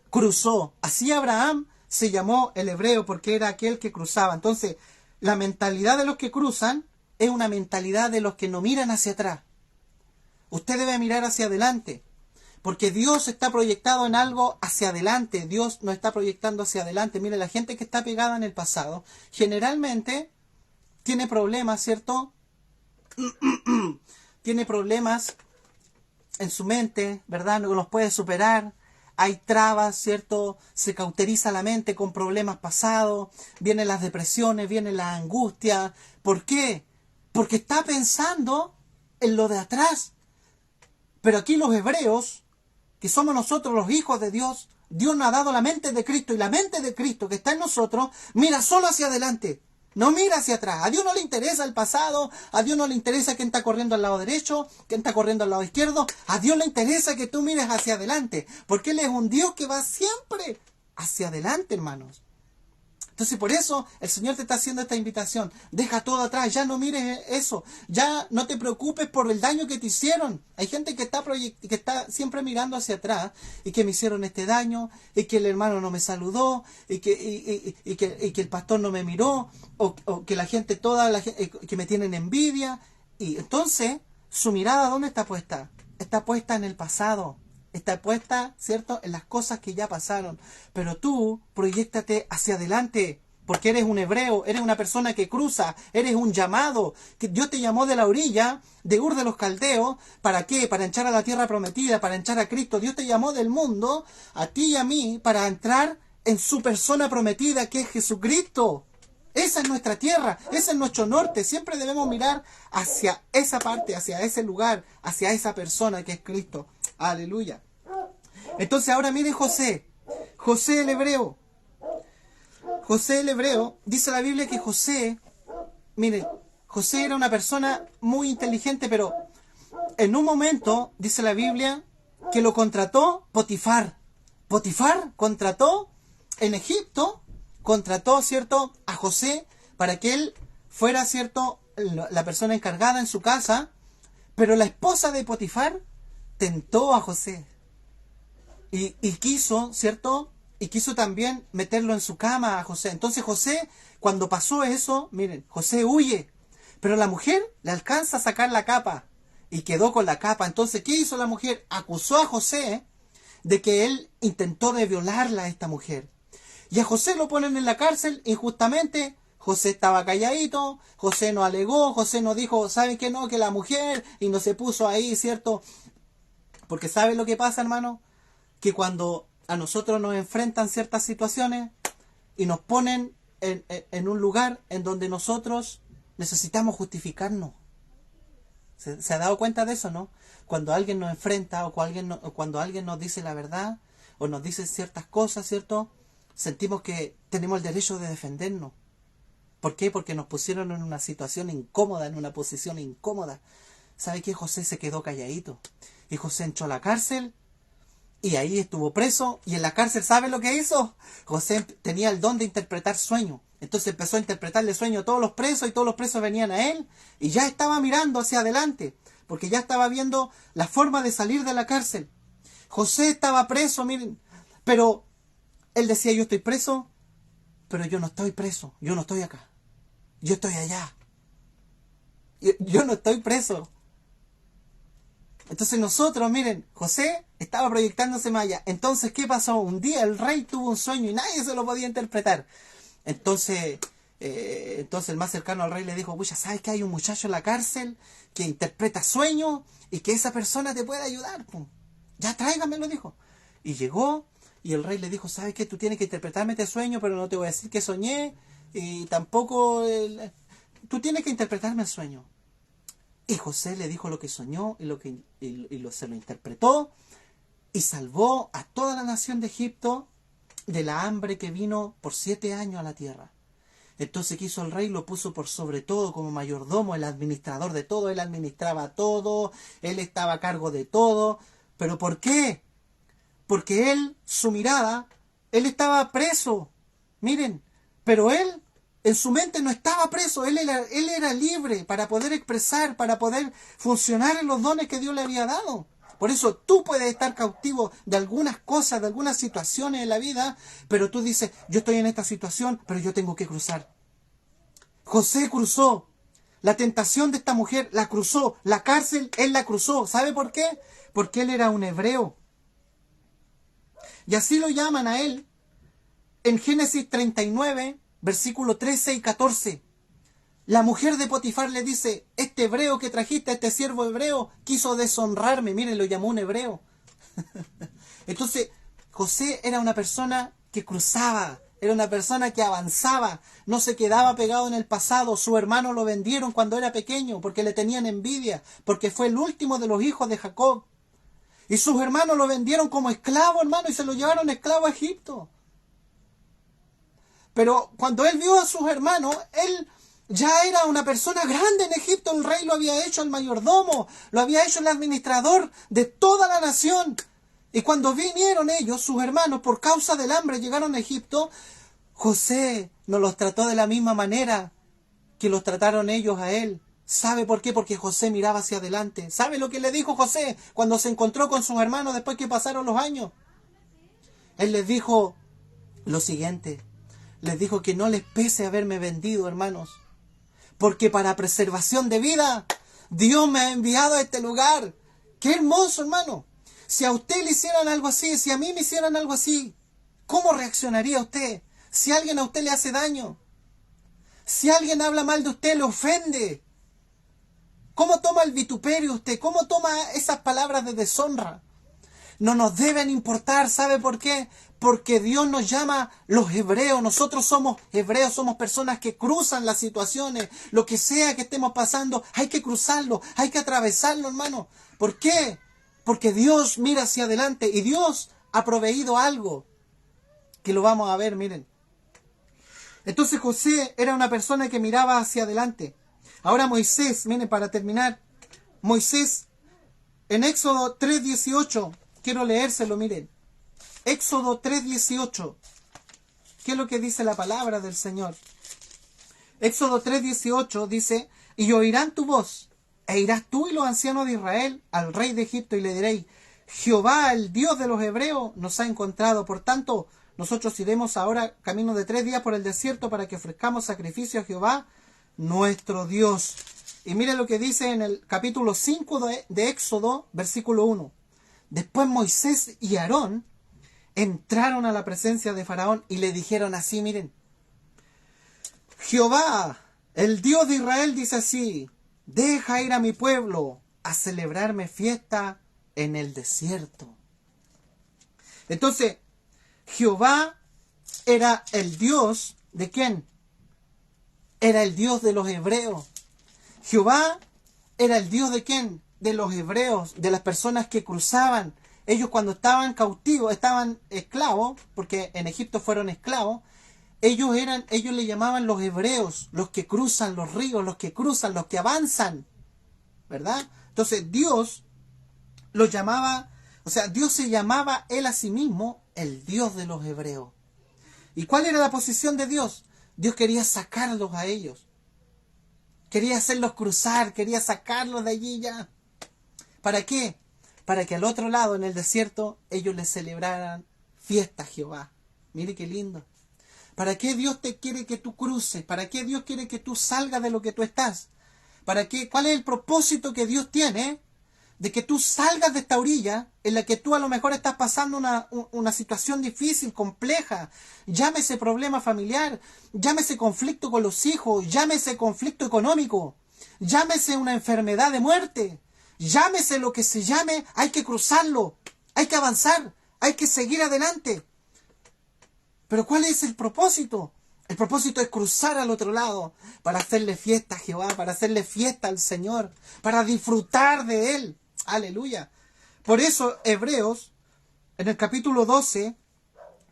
cruzó. Así Abraham se llamó el hebreo porque era aquel que cruzaba. Entonces, la mentalidad de los que cruzan es una mentalidad de los que no miran hacia atrás. Usted debe mirar hacia adelante, porque Dios está proyectado en algo hacia adelante. Dios no está proyectando hacia adelante. Mire, la gente que está pegada en el pasado generalmente tiene problemas, ¿cierto? Tiene problemas en su mente, ¿verdad? No los puede superar. Hay trabas, ¿cierto? Se cauteriza la mente con problemas pasados. Vienen las depresiones, viene la angustia. ¿Por qué? Porque está pensando en lo de atrás. Pero aquí los hebreos, que somos nosotros los hijos de Dios, Dios nos ha dado la mente de Cristo, y la mente de Cristo que está en nosotros mira solo hacia adelante, no mira hacia atrás. A Dios no le interesa el pasado, a Dios no le interesa quién está corriendo al lado derecho, quién está corriendo al lado izquierdo. A Dios le interesa que tú mires hacia adelante, porque Él es un Dios que va siempre hacia adelante, hermanos. Entonces por eso el Señor te está haciendo esta invitación. Deja todo atrás, ya no mires eso, ya no te preocupes por el daño que te hicieron. Hay gente que está siempre mirando hacia atrás, y que me hicieron este daño, y que el hermano no me saludó, y que el pastor no me miró, o que la gente que me tienen envidia. Y entonces su mirada, ¿dónde está puesta? Está puesta en el pasado. Está puesta, ¿cierto?, en las cosas que ya pasaron. Pero tú, proyéctate hacia adelante, porque eres un hebreo, eres una persona que cruza, eres un llamado, que Dios te llamó de la orilla, de Ur de los Caldeos. ¿Para qué? Para entrar a la tierra prometida, para entrar a Cristo. Dios te llamó del mundo, a ti y a mí, para entrar en su persona prometida, que es Jesucristo. Esa es nuestra tierra, ese es nuestro norte. Siempre debemos mirar hacia esa parte, hacia ese lugar, hacia esa persona que es Cristo. Aleluya. Entonces ahora miren José el hebreo. José el hebreo, dice la Biblia que José, miren, José era una persona muy inteligente, pero en un momento, dice la Biblia, que lo contrató Potifar. Potifar contrató en Egipto, contrató, ¿cierto?, a José para que él fuera, ¿cierto?, la persona encargada en su casa. Pero la esposa de Potifar tentó a José y quiso, ¿cierto?, y quiso también meterlo en su cama a José. Entonces José, cuando pasó eso, miren, José huye, pero la mujer le alcanza a sacar la capa y quedó con la capa. Entonces, ¿qué hizo la mujer? Acusó a José de que él intentó de violarla a esta mujer. Y a José lo ponen en la cárcel injustamente. José estaba calladito, José no alegó, José no dijo, ¿saben qué? No, que la mujer, y no se puso ahí, ¿cierto? Porque ¿saben lo que pasa, hermano? Que cuando a nosotros nos enfrentan ciertas situaciones y nos ponen en un lugar en donde nosotros necesitamos justificarnos. ¿Se ha dado cuenta de eso, no? Cuando alguien nos enfrenta o cuando alguien nos dice la verdad o nos dice ciertas cosas, ¿cierto? Sentimos que tenemos el derecho de defendernos. ¿Por qué? Porque nos pusieron en una situación incómoda, en una posición incómoda. ¿Sabe qué? José se quedó calladito. Y José entró a la cárcel y ahí estuvo preso. Y en la cárcel, ¿sabe lo que hizo? José tenía el don de interpretar sueños. Entonces empezó a interpretarle sueños a todos los presos y todos los presos venían a él. Y ya estaba mirando hacia adelante, porque ya estaba viendo la forma de salir de la cárcel. José estaba preso, miren, pero él decía, yo estoy preso, pero yo no estoy preso, yo no estoy acá, yo estoy allá, yo no estoy preso. Entonces nosotros, miren, José estaba proyectándose más allá. Entonces, ¿qué pasó? Un día el rey tuvo un sueño y nadie se lo podía interpretar. Entonces el más cercano al rey le dijo, pucha, ¿sabes que hay un muchacho en la cárcel que interpreta sueños y que esa persona te puede ayudar? Pum. Ya tráigamelo, dijo. Y llegó y el rey le dijo, ¿sabes qué? Tú tienes que interpretarme este sueño, pero no te voy a decir que soñé y tampoco... tú tienes que interpretarme el sueño. Y José le dijo lo que soñó se lo interpretó y salvó a toda la nación de Egipto de la hambre que vino por 7 años a la tierra. Entonces, ¿qué hizo el rey? Lo puso por sobre todo como mayordomo, el administrador de todo. Él administraba todo, él estaba a cargo de todo. ¿Pero por qué? Porque él, su mirada, él estaba preso. Miren, pero él en su mente no estaba preso, él era libre para poder expresar, para poder funcionar en los dones que Dios le había dado. Por eso tú puedes estar cautivo de algunas cosas, de algunas situaciones en la vida, pero tú dices, yo estoy en esta situación, pero yo tengo que cruzar. José cruzó. La tentación de esta mujer la cruzó. La cárcel, él la cruzó. ¿Sabe por qué? Porque él era un hebreo. Y así lo llaman a él en Génesis 39, versículos 13 y 14. La mujer de Potifar le dice, este hebreo que trajiste, este siervo hebreo, quiso deshonrarme. Mire, lo llamó un hebreo. Entonces, José era una persona que cruzaba, era una persona que avanzaba, no se quedaba pegado en el pasado. Su hermano lo vendieron cuando era pequeño porque le tenían envidia, porque fue el último de los hijos de Jacob. Y sus hermanos lo vendieron como esclavo, hermano, y se lo llevaron esclavo a Egipto. Pero cuando él vio a sus hermanos, él ya era una persona grande en Egipto. El rey lo había hecho el mayordomo, lo había hecho el administrador de toda la nación. Y cuando vinieron ellos, sus hermanos, por causa del hambre, llegaron a Egipto, José no los trató de la misma manera que los trataron ellos a él. ¿Sabe por qué? Porque José miraba hacia adelante. ¿Sabe lo que le dijo José cuando se encontró con sus hermanos después que pasaron los años? Él les dijo lo siguiente. Les dijo que no les pese haberme vendido, hermanos, porque para preservación de vida Dios me ha enviado a este lugar. ¡Qué hermoso, hermano! Si a usted le hicieran algo así, si a mí me hicieran algo así, ¿cómo reaccionaría usted? Si alguien a usted le hace daño, si alguien habla mal de usted, le ofende, ¿cómo toma el vituperio usted? ¿Cómo toma esas palabras de deshonra? No nos deben importar, ¿sabe por qué? Porque Dios nos llama los hebreos. Nosotros somos hebreos, somos personas que cruzan las situaciones. Lo que sea que estemos pasando, hay que cruzarlo, hay que atravesarlo, hermano. ¿Por qué? Porque Dios mira hacia adelante y Dios ha proveído algo que lo vamos a ver, miren. Entonces José era una persona que miraba hacia adelante. Ahora Moisés, miren, para terminar, Moisés en Éxodo 3:18, quiero leérselo, miren. Éxodo 3:18. ¿Qué es lo que dice la palabra del Señor? Éxodo 3:18 dice, y oirán tu voz, e irás tú y los ancianos de Israel al rey de Egipto y le diréis, Jehová, el Dios de los hebreos, nos ha encontrado. Por tanto, nosotros iremos ahora camino de 3 días por el desierto para que ofrezcamos sacrificio a Jehová, nuestro Dios. Y mire lo que dice en el capítulo 5 de Éxodo, versículo 1. Después Moisés y Aarón entraron a la presencia de Faraón y le dijeron así, miren. Jehová, el Dios de Israel, dice así, deja ir a mi pueblo a celebrarme fiesta en el desierto. Entonces, Jehová era el Dios ¿de quién? Era el Dios de los hebreos. Jehová era el Dios ¿de quién? De los hebreos, de las personas que cruzaban. Ellos cuando estaban cautivos, estaban esclavos, porque en Egipto fueron esclavos, ellos le llamaban los hebreos, los que cruzan los ríos, los que cruzan, los que avanzan, ¿verdad? Entonces Dios los llamaba, o sea, Dios se llamaba él a sí mismo el Dios de los hebreos. ¿Y cuál era la posición de Dios? Dios quería sacarlos a ellos. Quería hacerlos cruzar, quería sacarlos de allí ya. ¿Para qué? Para que al otro lado, en el desierto, ellos le celebraran fiesta a Jehová. Mire qué lindo. ¿Para qué Dios te quiere que tú cruces? ¿Para qué Dios quiere que tú salgas de lo que tú estás? ¿Para qué? ¿Cuál es el propósito que Dios tiene de que tú salgas de esta orilla en la que tú a lo mejor estás pasando una situación difícil, compleja? Llámese problema familiar, llámese conflicto con los hijos, llámese conflicto económico, llámese una enfermedad de muerte, llámese lo que se llame, hay que cruzarlo, hay que avanzar, hay que seguir adelante. Pero ¿cuál es el propósito? El propósito es cruzar al otro lado para hacerle fiesta a Jehová, para hacerle fiesta al Señor, para disfrutar de Él. Aleluya. Por eso Hebreos, en el capítulo 12,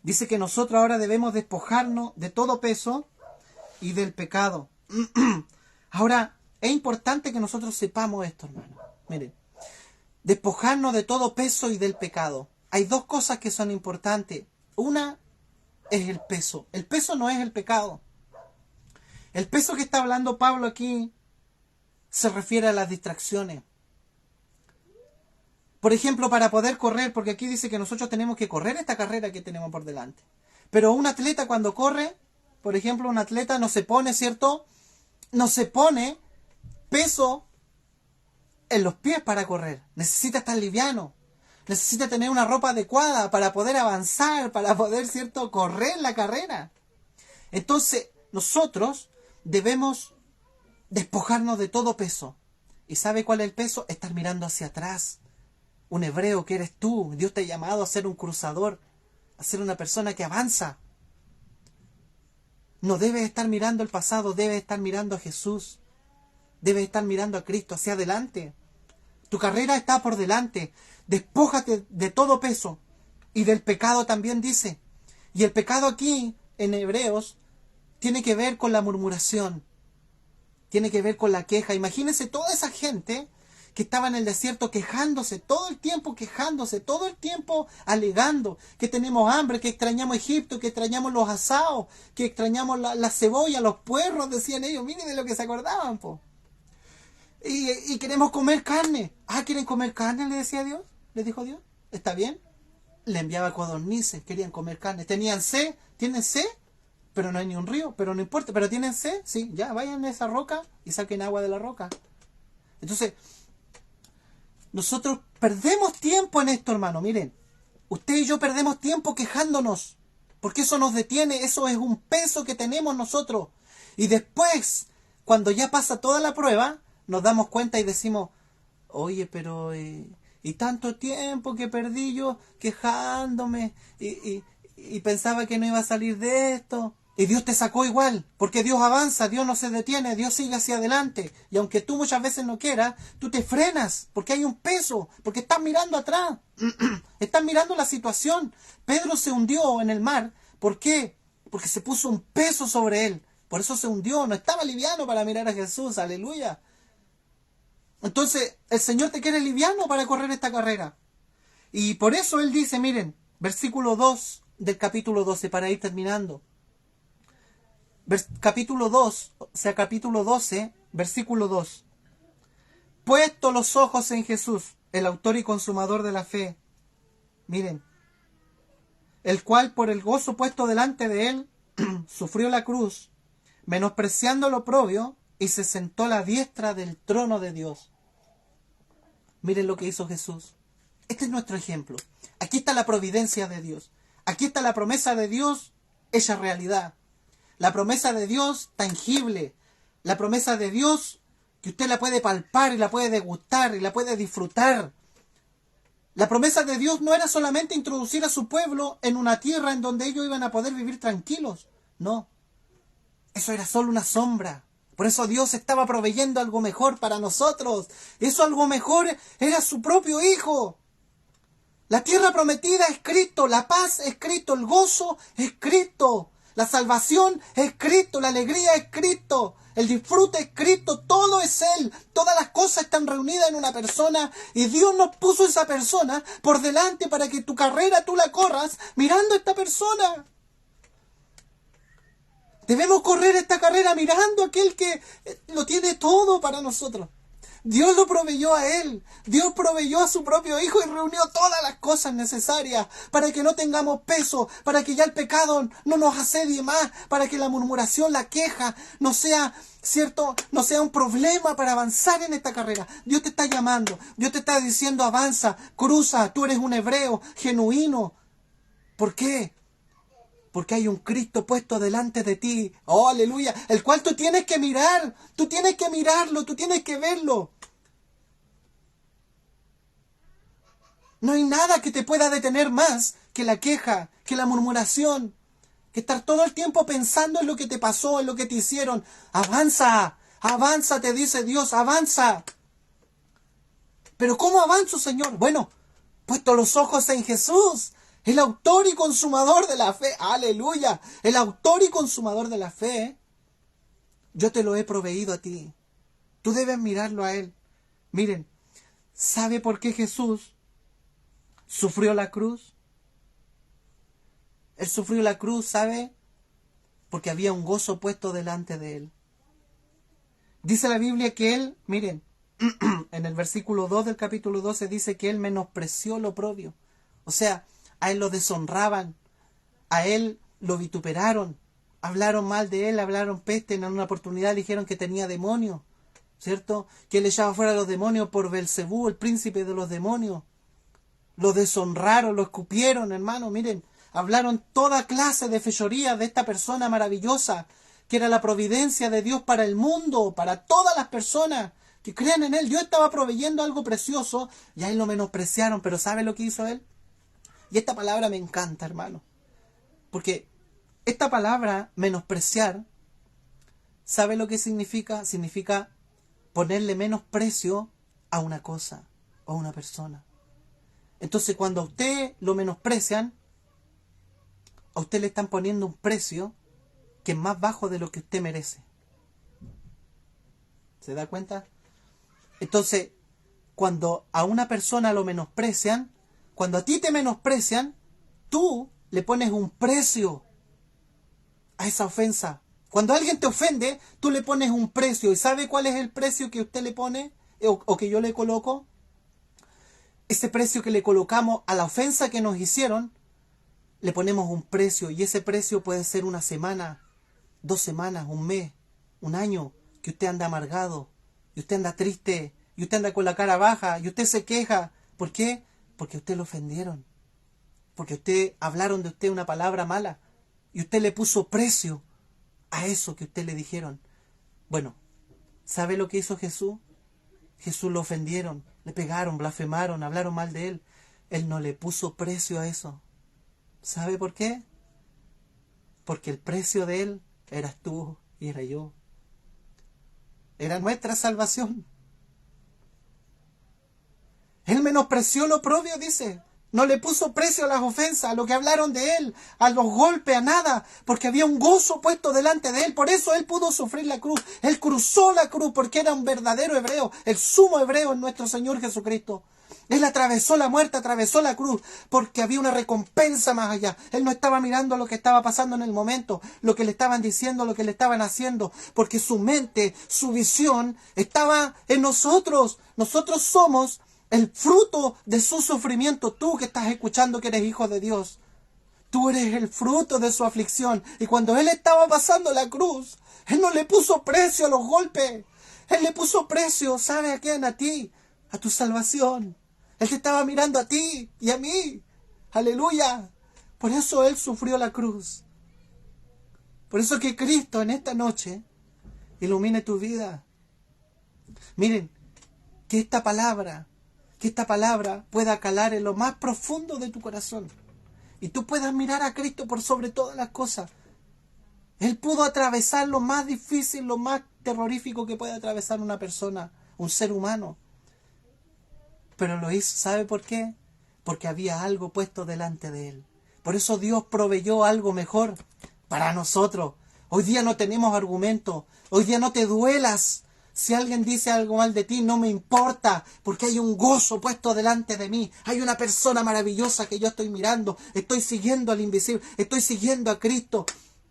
dice que nosotros ahora debemos despojarnos de todo peso y del pecado. Ahora, es importante que nosotros sepamos esto, hermano. Miren, despojarnos de todo peso y del pecado. Hay dos cosas que son importantes. Una es el peso. El peso no es el pecado. El peso que está hablando Pablo aquí se refiere a las distracciones. Por ejemplo, para poder correr, porque aquí dice que nosotros tenemos que correr esta carrera que tenemos por delante. Pero un atleta cuando corre, por ejemplo, un atleta no se pone, ¿cierto? No se pone peso en los pies para correr. Necesita estar liviano. Necesita tener una ropa adecuada para poder avanzar, para poder, ¿cierto?, correr la carrera. Entonces, nosotros debemos despojarnos de todo peso. ¿Y sabe cuál es el peso? Estar mirando hacia atrás. Un hebreo que eres tú. Dios te ha llamado a ser un cruzador, a ser una persona que avanza. No debes estar mirando el pasado, debes estar mirando a Jesús. Debes estar mirando a Cristo hacia adelante. Tu carrera está por delante. Despójate de todo peso. Y del pecado también dice. Y el pecado aquí, en Hebreos, tiene que ver con la murmuración. Tiene que ver con la queja. Imagínense toda esa gente que estaba en el desierto quejándose, todo el tiempo quejándose, todo el tiempo alegando que tenemos hambre, que extrañamos Egipto, que extrañamos los asados, que extrañamos la cebolla, los puerros, decían ellos. Miren de lo que se acordaban, po. Y queremos comer carne. Ah, ¿quieren comer carne? Le decía Dios. Le dijo Dios. ¿Está bien? Le enviaba codornices. Querían comer carne. ¿Tenían sed? ¿Tienen sed? Pero no hay ni un río. Pero no importa. ¿Pero tienen sed? Sí. Ya, vayan a esa roca y saquen agua de la roca. Entonces, nosotros perdemos tiempo en esto, hermano. Miren. Usted y yo perdemos tiempo quejándonos. Porque eso nos detiene. Eso es un peso que tenemos nosotros. Y después, cuando ya pasa toda la prueba, nos damos cuenta y decimos, oye, pero y tanto tiempo que perdí yo quejándome y pensaba que no iba a salir de esto. Y Dios te sacó igual, porque Dios avanza, Dios no se detiene, Dios sigue hacia adelante. Y aunque tú muchas veces no quieras, tú te frenas, porque hay un peso, porque estás mirando atrás, estás mirando la situación. Pedro se hundió en el mar, ¿por qué? Porque se puso un peso sobre él. Por eso se hundió, no estaba liviano para mirar a Jesús, aleluya. Entonces, el Señor te quiere liviano para correr esta carrera. Y por eso Él dice, miren, versículo 2 del capítulo 12, para ir terminando. Capítulo 2, o sea, capítulo 12, versículo 2. Puesto los ojos en Jesús, el autor y consumador de la fe. Miren, el cual por el gozo puesto delante de Él, sufrió la cruz, menospreciando lo oprobio, y se sentó a la diestra del trono de Dios. Miren lo que hizo Jesús. Este es nuestro ejemplo. Aquí está la providencia de Dios. Aquí está la promesa de Dios hecha realidad. La promesa de Dios tangible. La promesa de Dios que usted la puede palpar y la puede degustar y la puede disfrutar. La promesa de Dios no era solamente introducir a su pueblo en una tierra en donde ellos iban a poder vivir tranquilos. No. Eso era solo una sombra. Por eso Dios estaba proveyendo algo mejor para nosotros. Eso algo mejor era su propio Hijo. La tierra prometida es Cristo, la paz es Cristo, el gozo es Cristo, la salvación es Cristo, la alegría es Cristo, el disfrute es Cristo, todo es Él. Todas las cosas están reunidas en una persona y Dios nos puso esa persona por delante para que tu carrera tú la corras mirando a esta persona. Debemos correr esta carrera mirando a aquel que lo tiene todo para nosotros. Dios lo proveyó a Él. Dios proveyó a su propio Hijo y reunió todas las cosas necesarias para que no tengamos peso, para que ya el pecado no nos asedie más, para que la murmuración, la queja, no sea, ¿cierto?, no sea un problema para avanzar en esta carrera. Dios te está llamando. Dios te está diciendo, avanza, cruza. Tú eres un hebreo genuino. ¿Por qué? Porque hay un Cristo puesto delante de ti. ¡Oh, aleluya! El cual tú tienes que mirar. Tú tienes que mirarlo. Tú tienes que verlo. No hay nada que te pueda detener más que la queja, que la murmuración, que estar todo el tiempo pensando en lo que te pasó, en lo que te hicieron. ¡Avanza! ¡Avanza! Te dice Dios. ¡Avanza! ¿Pero cómo avanzo, Señor? Bueno, puesto los ojos en Jesús. El autor y consumador de la fe. ¡Aleluya! El autor y consumador de la fe. Yo te lo he proveído a ti. Tú debes mirarlo a Él. Miren, ¿sabe por qué Jesús sufrió la cruz? Él sufrió la cruz, ¿sabe? Porque había un gozo puesto delante de Él. Dice la Biblia que Él, miren, En el versículo 2 del capítulo 12 dice que él menospreció lo oprobio. O sea, a él lo deshonraban, a él lo vituperaron, hablaron mal de él, hablaron peste, en una oportunidad le dijeron que tenía demonios, ¿cierto? Que él echaba fuera a los demonios por Belcebú, el príncipe de los demonios. Lo deshonraron, lo escupieron, hermano, miren, hablaron toda clase de fechorías de esta persona maravillosa, que era la providencia de Dios para el mundo, para todas las personas que crean en él. Dios estaba proveyendo algo precioso y a él lo menospreciaron, pero ¿sabe lo que hizo él? Y esta palabra me encanta, hermano, porque esta palabra, menospreciar, ¿sabe lo que significa? Significa ponerle menos precio a una cosa o a una persona. Entonces, cuando a usted lo menosprecian, a usted le están poniendo un precio que es más bajo de lo que usted merece. ¿Se da cuenta? Entonces, cuando a una persona lo menosprecian, cuando a ti te menosprecian, tú le pones un precio a esa ofensa. Cuando alguien te ofende, tú le pones un precio. ¿Y sabe cuál es el precio que usted le pone o que yo le coloco? Ese precio que le colocamos a la ofensa que nos hicieron, le ponemos un precio. Y ese precio puede ser una semana, 2 semanas, un mes, un año, que usted anda amargado, y usted anda triste, y usted anda con la cara baja, y usted se queja. ¿Por qué? Porque a usted lo ofendieron. Porque usted hablaron de usted una palabra mala. Y usted le puso precio a eso que usted le dijeron. Bueno, ¿sabe lo que hizo Jesús? Jesús lo ofendieron, le pegaron, blasfemaron, hablaron mal de él. Él no le puso precio a eso. ¿Sabe por qué? Porque el precio de él eras tú y era yo. Era nuestra salvación. Él menospreció lo propio, dice. No le puso precio a las ofensas, a lo que hablaron de él, a los golpes, a nada, porque había un gozo puesto delante de él. Por eso él pudo sufrir la cruz. Él cruzó la cruz porque era un verdadero hebreo, el sumo hebreo en nuestro Señor Jesucristo. Él atravesó la muerte, atravesó la cruz, porque había una recompensa más allá. Él no estaba mirando lo que estaba pasando en el momento, lo que le estaban diciendo, lo que le estaban haciendo, porque su mente, su visión estaba en nosotros. Nosotros somos el fruto de su sufrimiento. Tú que estás escuchando que eres hijo de Dios, tú eres el fruto de su aflicción. Y cuando Él estaba pasando la cruz, Él no le puso precio a los golpes. Él le puso precio, ¿sabe a quién? A ti, a tu salvación. Él te estaba mirando a ti y a mí. Aleluya. Por eso Él sufrió la cruz. Por eso que Cristo en esta noche ilumine tu vida. Miren, que esta palabra pueda calar en lo más profundo de tu corazón. Y tú puedas mirar a Cristo por sobre todas las cosas. Él pudo atravesar lo más difícil, lo más terrorífico que puede atravesar una persona, un ser humano. Pero lo hizo, ¿sabe por qué? Porque había algo puesto delante de Él. Por eso Dios proveyó algo mejor para nosotros. Hoy día no tenemos argumento. Hoy día no te duelas. Si alguien dice algo mal de ti, no me importa, porque hay un gozo puesto delante de mí. Hay una persona maravillosa que yo estoy mirando. Estoy siguiendo al invisible. Estoy siguiendo a Cristo.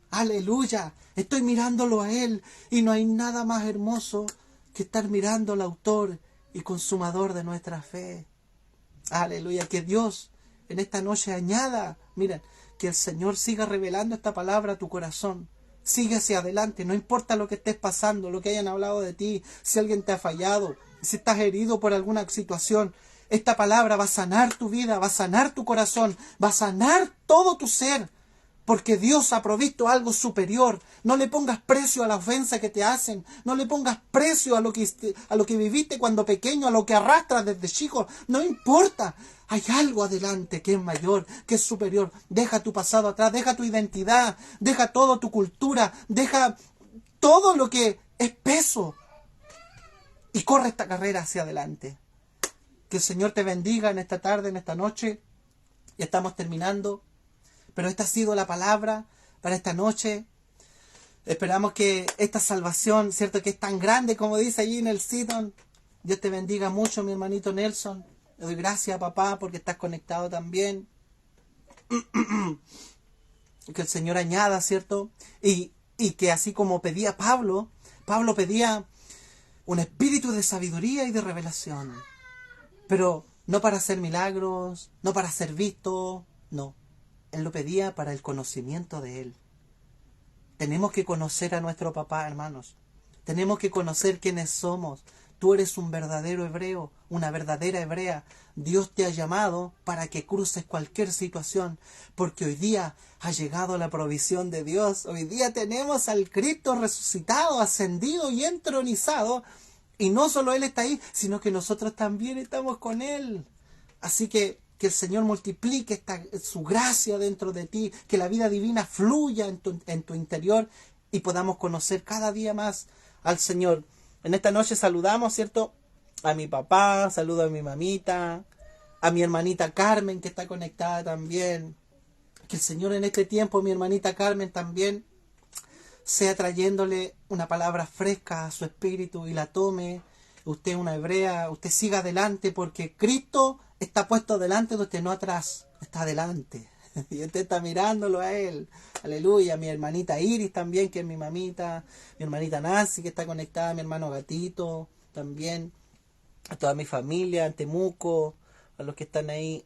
Aleluya. Estoy mirándolo a Él. Y no hay nada más hermoso que estar mirando al autor y consumador de nuestra fe. Aleluya. Que Dios en esta noche añada. Miren, que el Señor siga revelando esta palabra a tu corazón. Sigue hacia adelante, no importa lo que estés pasando, lo que hayan hablado de ti, si alguien te ha fallado, si estás herido por alguna situación. Esta palabra va a sanar tu vida, va a sanar tu corazón, va a sanar todo tu ser, porque Dios ha provisto algo superior. No le pongas precio a la ofensa que te hacen, no le pongas precio a lo que viviste cuando pequeño, a lo que arrastras desde chico, no importa. Hay algo adelante que es mayor, que es superior. Deja tu pasado atrás, deja tu identidad, deja toda tu cultura, deja todo lo que es peso y corre esta carrera hacia adelante. Que el Señor te bendiga en esta tarde, en esta noche. Ya estamos terminando, pero esta ha sido la palabra para esta noche. Esperamos que esta salvación, cierto que es tan grande como dice allí en el Sidon. Dios te bendiga mucho, mi hermanito Nelson. Le doy gracias, papá, porque estás conectado también. Que el Señor añada, ¿cierto? Y que así como pedía Pablo pedía un espíritu de sabiduría y de revelación. Pero no para hacer milagros, no para ser visto, no. Él lo pedía para el conocimiento de Él. Tenemos que conocer a nuestro papá, hermanos. Tenemos que conocer quiénes somos. Tú eres un verdadero hebreo, una verdadera hebrea. Dios te ha llamado para que cruces cualquier situación, porque hoy día ha llegado la provisión de Dios. Hoy día tenemos al Cristo resucitado, ascendido y entronizado. Y no solo Él está ahí, sino que nosotros también estamos con Él. Así que el Señor multiplique su gracia dentro de ti, que la vida divina fluya en tu interior y podamos conocer cada día más al Señor. En esta noche saludamos, ¿cierto?, a mi papá, saludo a mi mamita, a mi hermanita Carmen, que está conectada también. Que el Señor en este tiempo, mi hermanita Carmen, también sea trayéndole una palabra fresca a su espíritu y la tome. Usted es una hebrea, usted siga adelante, porque Cristo está puesto delante de usted, no atrás, está adelante. Y usted está mirándolo a Él. Aleluya. Mi hermanita Iris también, que es mi mamita. Mi hermanita Nancy, que está conectada. Mi hermano Gatito también. A toda mi familia en Temuco. A los que están ahí.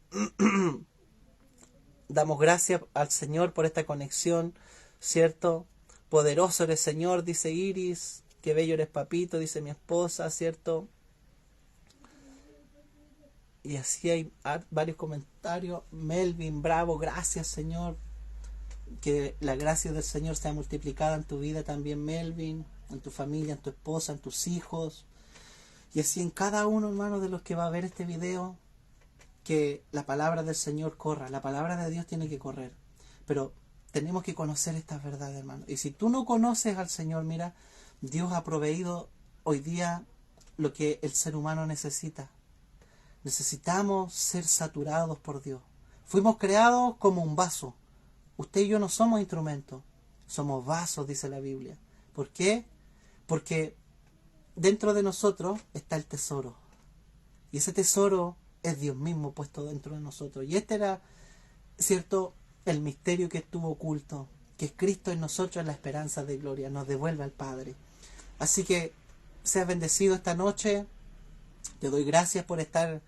Damos gracias al Señor por esta conexión, ¿cierto? Poderoso eres, Señor, dice Iris. Qué bello eres, papito, dice mi esposa, ¿cierto? Y así hay varios comentarios. Melvin, bravo, gracias, Señor. Que la gracia del Señor sea multiplicada en tu vida también, Melvin, en tu familia, en tu esposa, en tus hijos. Y así en cada uno, hermano, de los que va a ver este video, que la palabra del Señor corra. La palabra de Dios tiene que correr. Pero tenemos que conocer estas verdades, hermano. Y si tú no conoces al Señor, mira, Dios ha proveído hoy día lo que el ser humano necesita. Necesitamos ser saturados por Dios. Fuimos creados como un vaso. Usted y yo no somos instrumentos. Somos vasos, dice la Biblia. ¿Por qué? Porque dentro de nosotros está el tesoro. Y ese tesoro es Dios mismo puesto dentro de nosotros. Y este era, ¿cierto?, el misterio que estuvo oculto. Que Cristo en nosotros es la esperanza de gloria. Nos devuelve al Padre. Así que seas bendecido esta noche. Te doy gracias por estar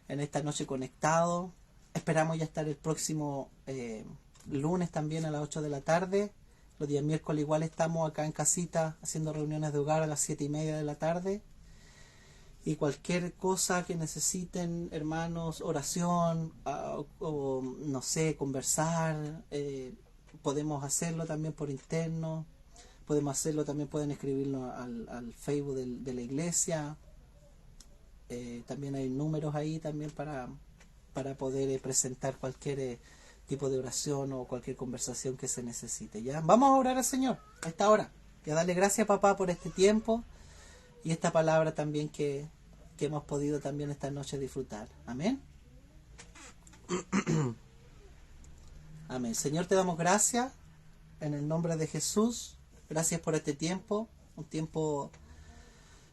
en esta noche conectado. Esperamos ya estar el próximo lunes también a las 8 de la tarde. Los días miércoles igual estamos acá en casita haciendo reuniones de hogar a las 7:30 de la tarde. Y cualquier cosa que necesiten, hermanos, oración o no sé, conversar, podemos hacerlo también por interno. Podemos hacerlo también, pueden escribirnos al Facebook de la iglesia. También hay números ahí también para poder presentar cualquier tipo de oración o cualquier conversación que se necesite. ¿Ya? Vamos a orar al Señor a esta hora y a darle gracias, papá, por este tiempo y esta palabra también que hemos podido también esta noche disfrutar. Amén. Amén. Señor, te damos gracias en el nombre de Jesús. Gracias por este tiempo, un tiempo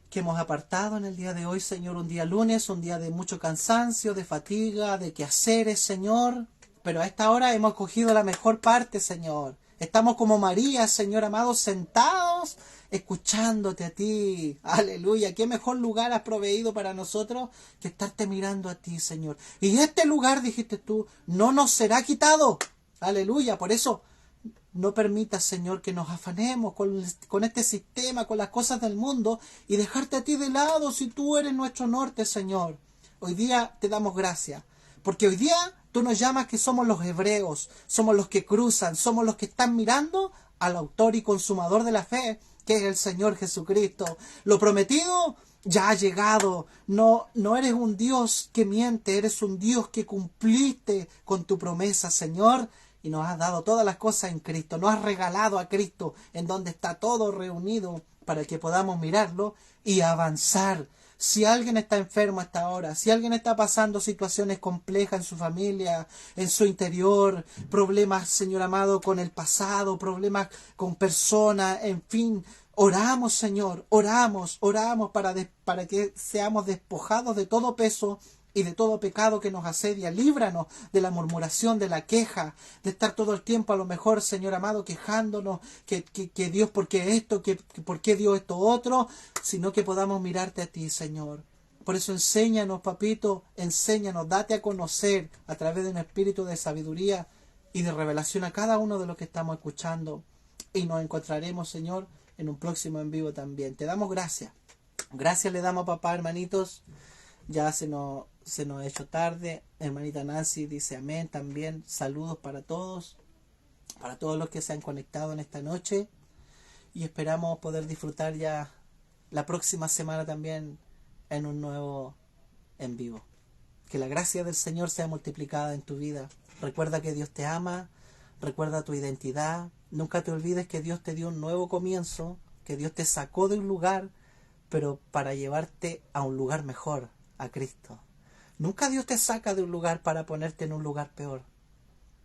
que hemos apartado en el día de hoy, Señor, un día lunes, un día de mucho cansancio, de fatiga, de quehaceres, Señor, pero a esta hora hemos cogido la mejor parte, Señor. Estamos como María, Señor amado, sentados, escuchándote a ti. Aleluya, qué mejor lugar has proveído para nosotros que estarte mirando a ti, Señor. Y este lugar, dijiste tú, no nos será quitado. Aleluya, por eso no permitas, Señor, que nos afanemos con este sistema, con las cosas del mundo y dejarte a ti de lado si tú eres nuestro norte, Señor. Hoy día te damos gracias, porque hoy día tú nos llamas que somos los hebreos, somos los que cruzan, somos los que están mirando al autor y consumador de la fe, que es el Señor Jesucristo. Lo prometido ya ha llegado. No eres un Dios que miente, eres un Dios que cumpliste con tu promesa, Señor. Y nos has dado todas las cosas en Cristo. Nos has regalado a Cristo, en donde está todo reunido para que podamos mirarlo y avanzar. Si alguien está enfermo hasta ahora, si alguien está pasando situaciones complejas en su familia, en su interior, problemas, Señor amado, con el pasado, problemas con personas, en fin, oramos, Señor, oramos para que seamos despojados de todo peso y de todo pecado que nos asedia. Líbranos de la murmuración, de la queja, de estar todo el tiempo a lo mejor, Señor amado, quejándonos, que Dios, ¿por qué esto? ¿Por qué Dios esto otro? Sino que podamos mirarte a ti, Señor. Por eso enséñanos, papito, enséñanos, date a conocer a través de un espíritu de sabiduría y de revelación a cada uno de los que estamos escuchando. Y nos encontraremos, Señor, en un próximo en vivo también. Te damos gracias. Gracias le damos, papá, hermanitos. Ya se nos ha hecho tarde. Hermanita Nancy dice amén también. Saludos para todos los que se han conectado en esta noche. Y esperamos poder disfrutar ya la próxima semana también en un nuevo en vivo. Que la gracia del Señor sea multiplicada en tu vida. Recuerda que Dios te ama. Recuerda tu identidad. Nunca te olvides que Dios te dio un nuevo comienzo. Que Dios te sacó de un lugar, pero para llevarte a un lugar mejor, a Cristo. Nunca Dios te saca de un lugar para ponerte en un lugar peor.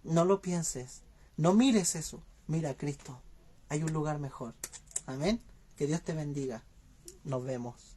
No lo pienses. No mires eso. Mira a Cristo. Hay un lugar mejor. Amén. Que Dios te bendiga. Nos vemos.